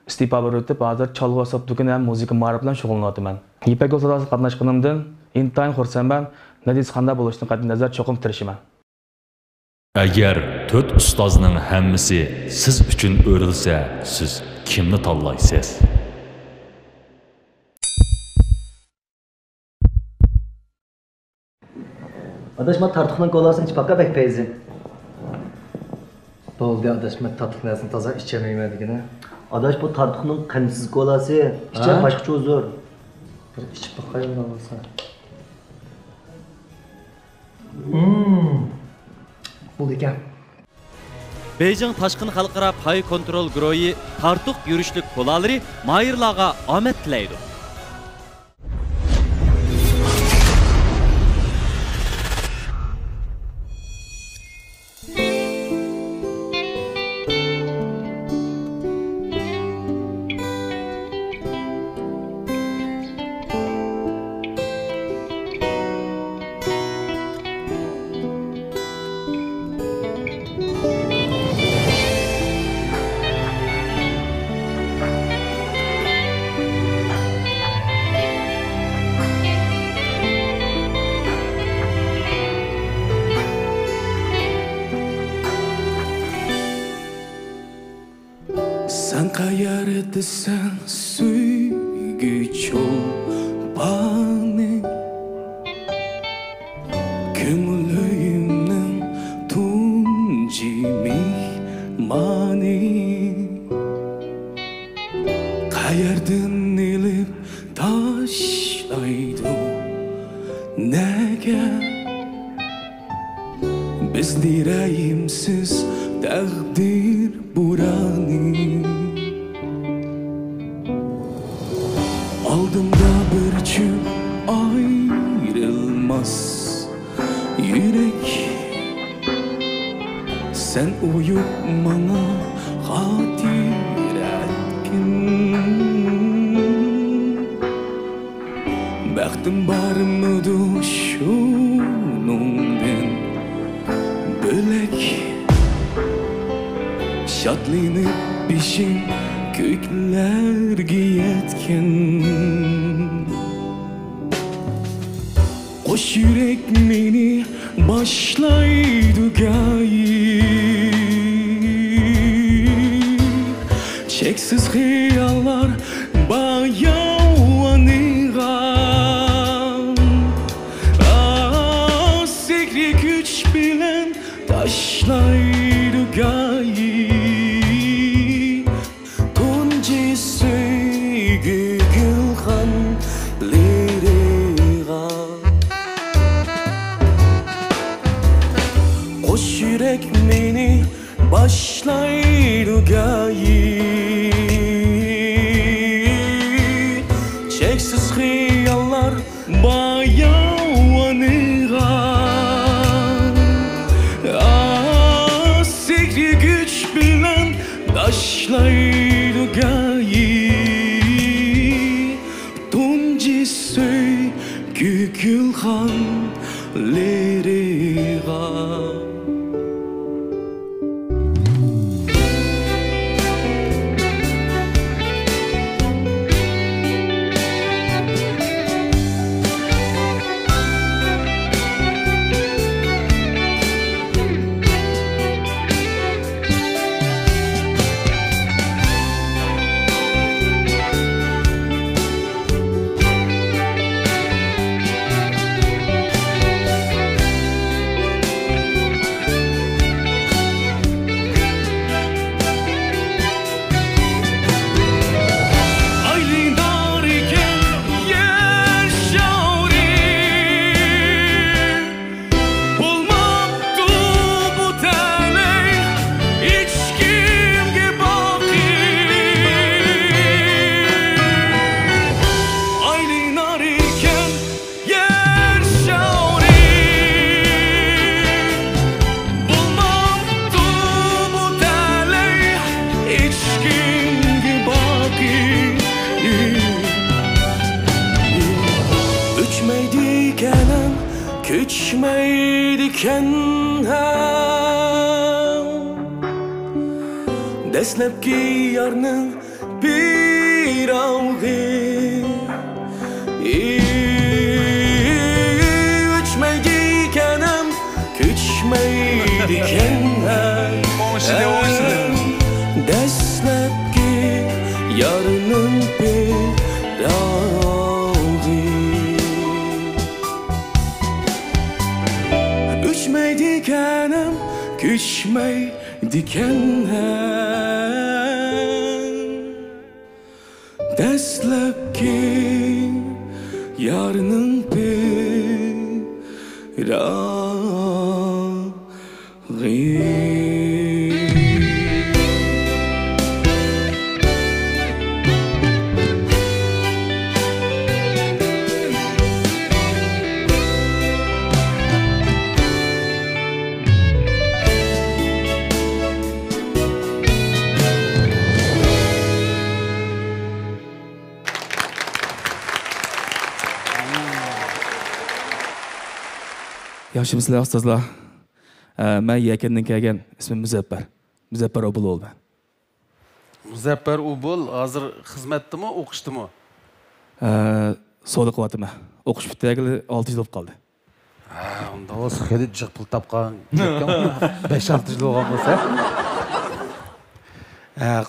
istifa berib, hozir chalg'u asabdukin ham muzika ma'rifati bilan shug'ullanyapman. Yipak yo'l sadosida qatnashganimdan intayin xursandman. Natijasi qanday bo'lishini qat'iy nazar cho'qim tirishiman. Agar 4 ustozning hammasi siz uchun o'rilsa, siz kimni tanlaysiz? Adaşma tartıqdan qolasın hiç bakka bək feyzi. Boldu adaşma tartıq nəsin taza içəməyimə digənə. Adaş bu tartıqның qansiz qolası, içə başqaça uzur. Bir içib baxayım da olsa. Bu ekan. Beijing Tashqin xalqaro pay kontrol guruhi tartuq yurishlik qo'lalari mayirlarga omad tilaydi. Sen kayardısan süygü çolpanı izdireyimsiz takdir burani. Aldımda bir çöp ayrılmaz yürek. Sen uyup bana hatir etkin. Baktım var mıdı şunundan bölek. Şadlanıp bişim köklerge yetken. Koş yürek meni başlaydı gayet. Çeksiz hayaller bayavanıgan. Sihri güç bilen taşlaydı gayet. Tunci söygü gülhan liriga. Koş yürek meni başlaydı gayet. Çeksiz hayaller bayavanıgan. Sihri güç bilen taşlaydı gayet. Tunci söygü gülhan liriga. Küçmeydiken hem Deslepki yarının bir avgı. Üçmeydiken hem Küçmeydiken hem Deslepki yarının bir avgı. Üçmeydiken küçmeydiken Deslepki yarının bir ağı. Yaxshimisilar ustozlar. Men Yakandan kelgan, ismim Muzaffar. Muzaffar Obulov ben. Muzaffar Obul hozir xizmatdami, o'qishdimi? Savdo qilyapman. O'qish bitagili 6 yil bo'lib qoldi. Unda o'zi xeli jiq pul topgan. 5-6 yil bo'lgan bo'lsa.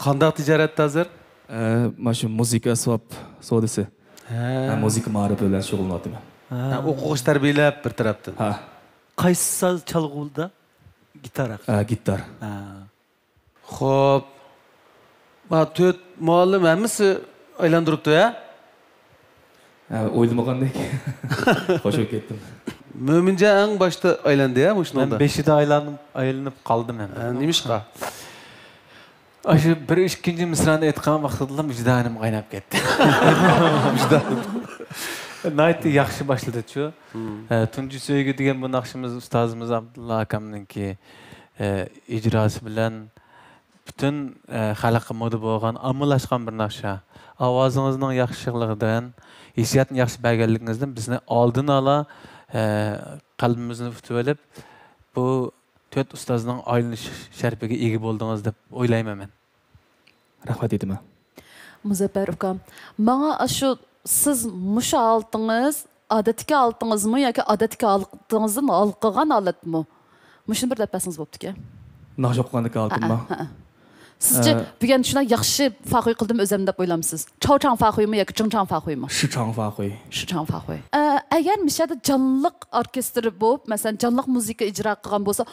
Qanday tijoratda hozir? Mana shu muzika asbob savdosi. Muzika ma'rifi bilan shug'ullanyapman. O'qish tarbiyalab bir tarafdan. Qaysi saz chalg'uvda? Gitara. Gitar. Xo'p. Ma 4 muallim hammasi aylantiribdi, ya? O'ylamagandek. Qo'shib ketdim. Mömince en başta aylandı ya bu şununda. Ben 5'de aylanıp kaldım hem. Neymiş ka? Aşı bir ikinci mısrani etkan vaxtında vicdanım qaynap ketdi. Vicdanım. Naytı yaxşı başladı ço. Tuncu söygü degan bu naqşımız ustazımız Abdullah akamnınki icrası bilen bütün xalqqa moda bolgan amıllaşqan bir naqşa. Avazınızın yaxşılığından, hissiyatın yaxşı bergenliginizden bizni aldın ala qalbimizni tutub elib bu 4 ustazning aylanish sharpiga ega bo'ldingiz deb o'ylayman men. Rahmat deyman. Muzaffer ukam, bana şu siz muşa aldınız, adetki aldınız mı yoki adetki aldığınızdan alqıgan alat mı? Muşun bir depasınız bo'pti ki. Naqsh o'qigandan aldım mı? Sizce bugün şuna yaxşı farqı qildim özüm deb o'ylamsiz? Chao-chang farqıyımı yoki ching-chang farqıyımı? Shi-chang farqı. Shi-chang farqı. Eğer müşahede canlıq orkestri bo'lib, mesela canlıq musiqa icra qilgan bo'lsa,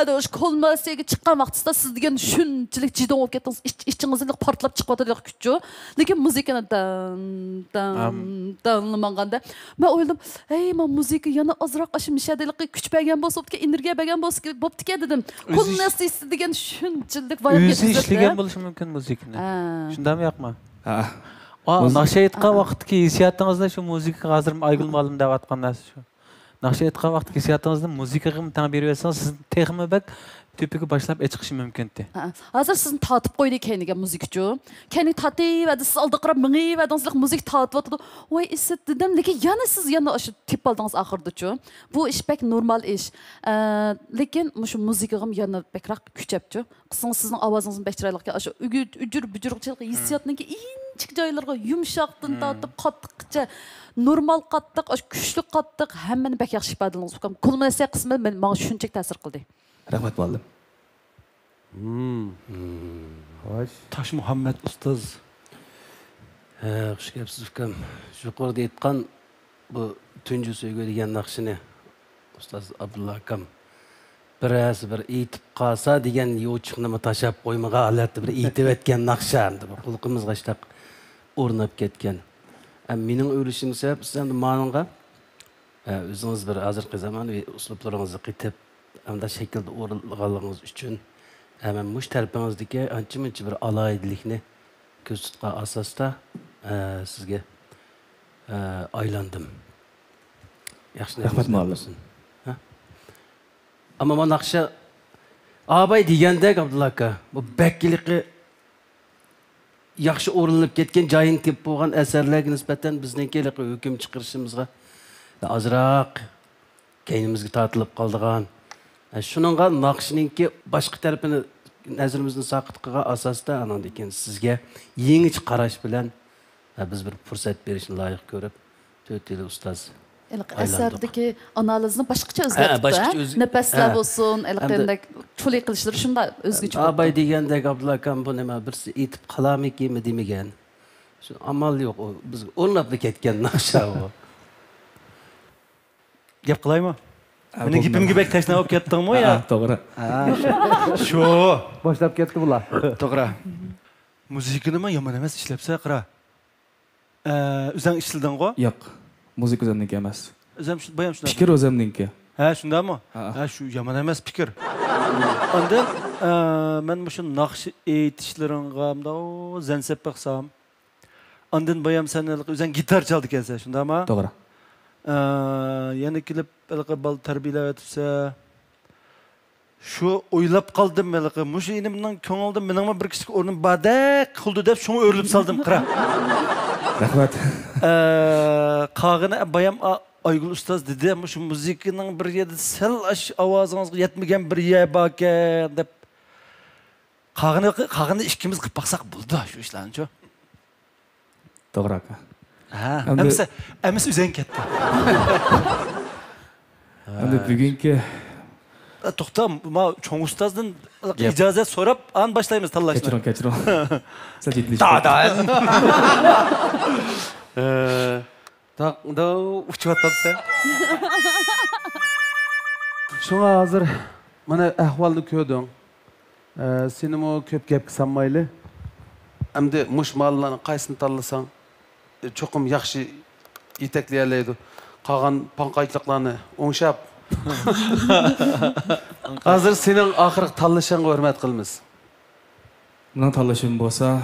da o'sha qo'lmasiga chiqqan vaqtida siz degan shunchalik jidon bo'lib ketdingiz, ichingizni portlab chiqyotdi kuchchu. Lekin musiqani tanlamaganda men o'yladim, "Ey, men musiqa yana ozroq o'sha müşahedelikqa kuch bergan bo'lsa, energiya bergan bo'lsa, bo'pti-ki" dedim. Qo'lmasiga degan shunchalik vayab ketdi. O'zi ishlagan bo'lishi mumkin musiqani. Shundami yo'qmi? Ha. Naqsha aytgan vaqtki hissiyatыңызda shu musiqa hozir ayg'ilmalim deb aytgan narsa shu. Naqsha aytgan vaqtki hissiyatыңызda musiqaga tan berib bersangiz, siz texmi bak tüpüge başlap çıkışı mümkündü. Hazır sizin tatıp koydu kendine müzikçi. Kendi tatı ve siz aldıqıra mığı ve danslık müzik tatıp atdı. Vay iset dedim ki yani siz yana aşı tip aldınız ahırda çu. Bu iş pek normal iş. Lekin şu müzikim yana pekrak küçepçi. Kısınız sizin avazınızın bekçiraylık aşı ücür bücürçilik hissiyatının ki inçik joylarga yumşaqdan tatıp qattiqça normal qattiq, güçlü qattiq hammani pek yaxshi ifodalaniz. Kulminasiya qismi menga shunchalik ta'sir qildi. Rahmat muallim. Hoş. Taş Muhammed Ustaz. Xush kelibsiz ukam. Yuqorida aytgan bu tunji so'ygu degan naqshini Ustaz Abdulla akam biroz bir aytib qolsa degan yo'chiqni tashab qo'ymaga albatta bir aytib o'tgan naqsha endi bu xulqimizga ishtaq o'rnab ketgan. Mening o'ylashim sabab siz endi ma'noga o'zingiz bir hozirgi zamonaviy usluplaringizni qitib hamda shaklda o'rilganligingiz uchun men mush tarafingizdagi ancha-muncha bir alaydilikni ko'z tutgan asosda sizga aylandim. Yaxshi rahmat muallim. Ammo men naqsha abay degandek Abdulla aka bu bakkiligi yaxshi o'rinlab ketgan joyini tep bo'lgan asarlarga nisbatan biznikiga hukm chiqarishimizga ozroq keynimizga tortilib qoldigan. Shuningga naqshiningki boshqa tarafini nazarimizni saqit qilgan asosda anandan keyin sizga yangicha qarash bilan biz bir fursat berishni loyiq ko'rib 4 yil ustoz asardagi analizni boshqacha o'zgartirdi. Nafaslar bo'lsin, elqindek cho'lik qilishlari shunda o'zgacha. Abay degandek Abdulla akam bu nima birsi aytib qalamikmi demagan. Shu amal yo'q, biz o'rnab ketgan naqsha bu. Gap qilaymi? Mening gapimga bek tashna olib ketdingmi ya? To'g'ri. Shu boshlab ketdi bular. To'g'ri. Musiqani men yomon emas ishlabsa qara. O'zing ishlading-ku? Yo'q. Müzik o'zimniki emas. O'zim bayam shunday. Fikr o'zimniki. Ha, shundaymi? Ha, shu yomon emas fikr. Endi men shu naqsh aytishlaringga zansab baqsam. Ondan bayam sen o'zing gitar chaldi ekansan, shundaymi? To'g'ri. Yana kelib bal tarbiyalab o'tsa shu o'ylab qoldim men mushu inimning ko'ngilda meningmi bir kichik o'rnim badaq qildi deb shuni o'rlib saldim qira. Rahmat. Qag'ini bayam Aygul ustoz dedi, shu musiqaning bir yerda sal ovozingizga yetmagan bir yer bor ekan deb qag'ini ikkimiz qilib baqsaq bo'ldi shu ishlarni-chi. To'g'ri aka. Ha, emas o'zing ketdi. Endi bugungi to'xta, men cho'ng ustozdan ijozat so'rab, an boshlaymiz tanlashni. Kechiring. Sajidlik. Da uçuvatamsa. Şuna hazır mana ahvalni ko'rding. Seni o ko'p gap qilmayli. Endi mush mallarni qaysini tanlasang, cho'qim yaxshi yetekleyeleydi. Kalan pankaytlıklarını oңşap. Hazır senin ahırıq tanlışanға hürmet kılmız. Bunun tanlışım bolsa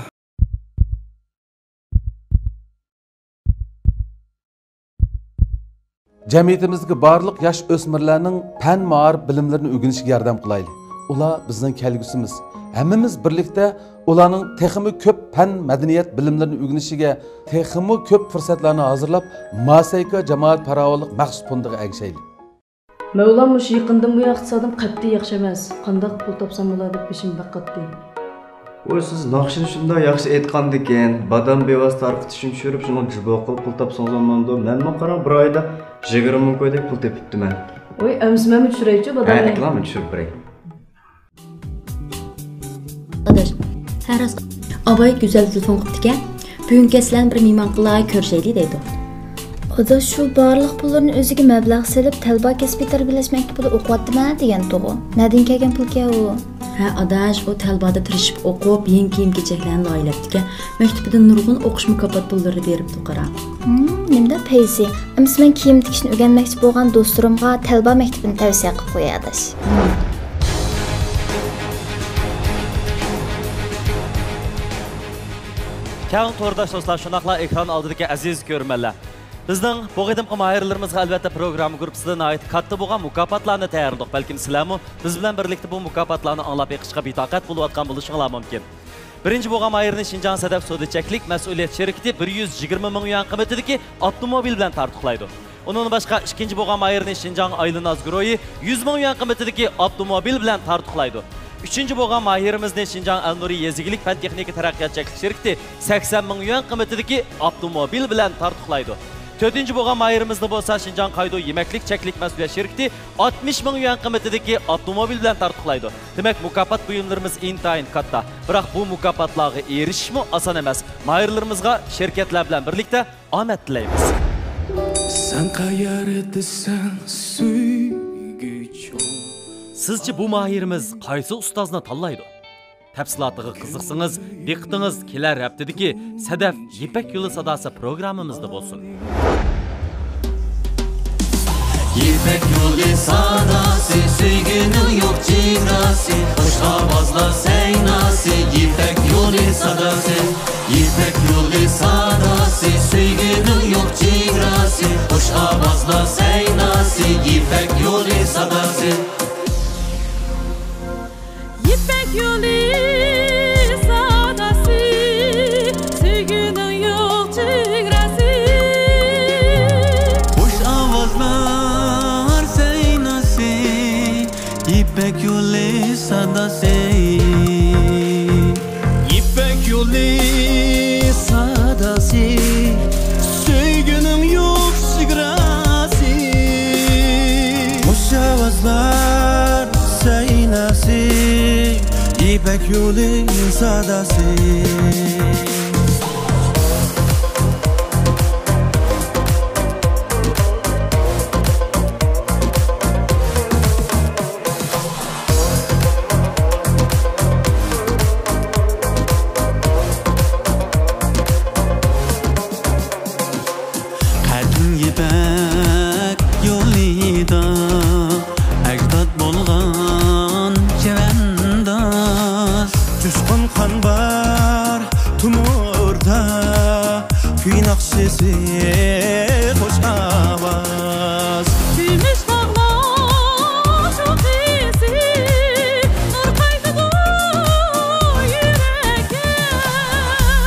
Cemiyetimizdeki barlıq yaş ösmürlərinin pen mağarib bilimlerini ögünüşü yardam kılaylı. Ular bizden kelgüsümüz. Hemmimiz birlikte ularning teximi köp pen medeniyet bilimlerini ögünüşüge teximi köp fırsatlarını hazırlap Masayka Cemaat Paravoluk maxsus fondiga egishayli. Mevlam mush yaqindan bu iqtisodim qat'iy yaxshi emas. Qandaq pul topsam bo'ladi deb beshim qat'iy. Oy siz naqshini shunda yaxshi aytganda ekan, badam bevosita tarqitishim tushirib, shuni jibo qilib pul topsangiz olmamdi. Menmi qarang bir oyda 20 ming qo'ydek pul tepibdiman. Oy, amsmami tushiraychi badamni. Ha, iqlami tushirib beray. Adaş, her az abay güzel telefon qilibdi-ki, bugun keslan bir mehmon qilay ko'rishaylik deydi. Adaş şu barlıq pullarını özüge məbləğ selib təlba kəsbi tərbiyələş məktubida oquyatdımə degan to'g'ri. Nadin kelgan pulga u? Ha, adaş o təlbada tirishib o'qib, yeng kiyim kechaklarni oylabdi-ki, maktubida nurg'un o'qish mukofot pullari beribdi qara. Nimda paysi? Ems men kiyim tikishni o'rganmoqchi bo'lgan do'stlarimga təlba məktubini tavsiya qilib qo'yay adaş. Kağın tordaş dostlar, şunaqla ekran aldığındaki aziz görmeliler. Bizning bu qadimqi mahirlarimizga albatta program gruppasidan ait katta bo'lgan mukofotlarni tayyorladik. Balkim sizlarmi biz bilan birlikda bu mukofotlarni anglab yiqishga betoqat bo'layotgan bo'lishinglar mumkin. Birinchi bo'lgan mahirni Şinjan Sadaf Sodichaklik mas'uliyat sherikati 120 ming yuan qiymatidagi avtomobil bilan tartiblaydi. Onun boshqa ikkinchi bo'lgan mahirni Şinjan Aylınaz Guroyi 100 ming yuan qiymatidagi avtomobil bilan tartiblaydi. Üçüncü bo'lgan mahirimizni Şinjan Al-Nuri Yezigilik fan texnika taraqqiyotchilik sherikati 80 ming yuan qiymatidagi avtomobil bilan tartiblaydi. Dördüncü bo'lgan mahirimizni bo'lsa Şinjan Qaydo Yemeklik Çeklik mas'uliyat sherikati 60 ming yuan qiymatidagi avtomobil bilan tartiblaydi. Demak, mukofot buyumlarimiz intayin katta. Biroq bu mukofotlarga erishishmi oson emas. Mahirlarimizga shirkatlar bilan birlikda omad tilaymiz. Sen qayerdesan suygüçüm? Sizce bu mahirimiz qaysi ustozni tanlaydi? Tafsilotiga qiziqsangiz, diqqatingiz kelar haftadagi Sadaf Yipak yo'li sadosi programmamizda bo'lsin. Yipak yo'li sadosi, sevginin yok çiğnası, hoş avazla seynası. Yipak yo'li sadosi, Yipak yo'li sadosi, sevginin yok çiğnası, hoş avazla seynası. Yipak yo'li sadosi. Yipak yo'li sadasi, sevginin yok çiğnası. Hoş avazlar seynası, Yipak yo'li sadasi. Yipak yo'li sadasi, sevginin yok çiğnası. Hoş avazlar seynası, Yipak yo'li sadasi. Qadim Yipak yo'lida ajdod bo'lgan chavandoz, Jushqun qon bar tumurda, kuy naqshisi xush ovoz. Kuymish qog'loq o'qisi, nur qaytadi yurakka.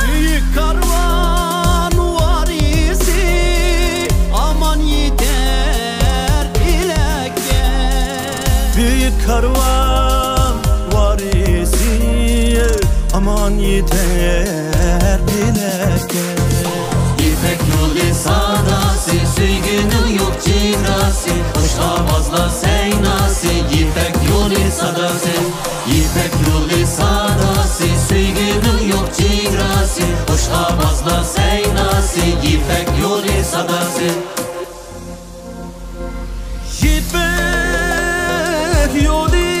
Büyük karvan varisi, aman yeter ilekке. Büyük karvan varisi, aman yeter ilekke. Yipak yo'li sadasi, sevginin yok çiğnası, hoş avazla seynası. Yipak yo'li sadasi, Yipak yo'li sadasi, sevginin yok çiğnası, hoş avazla seynası. Yipak yo'li sadasi. Yipak yo'li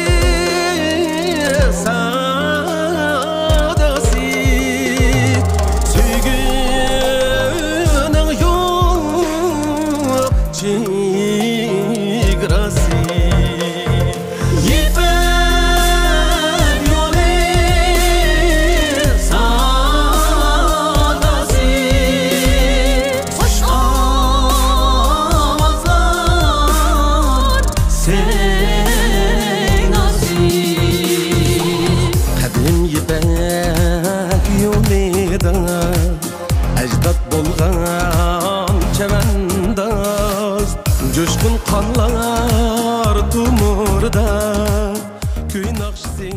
sadasi, sevginin yok aldida Köy nakşisi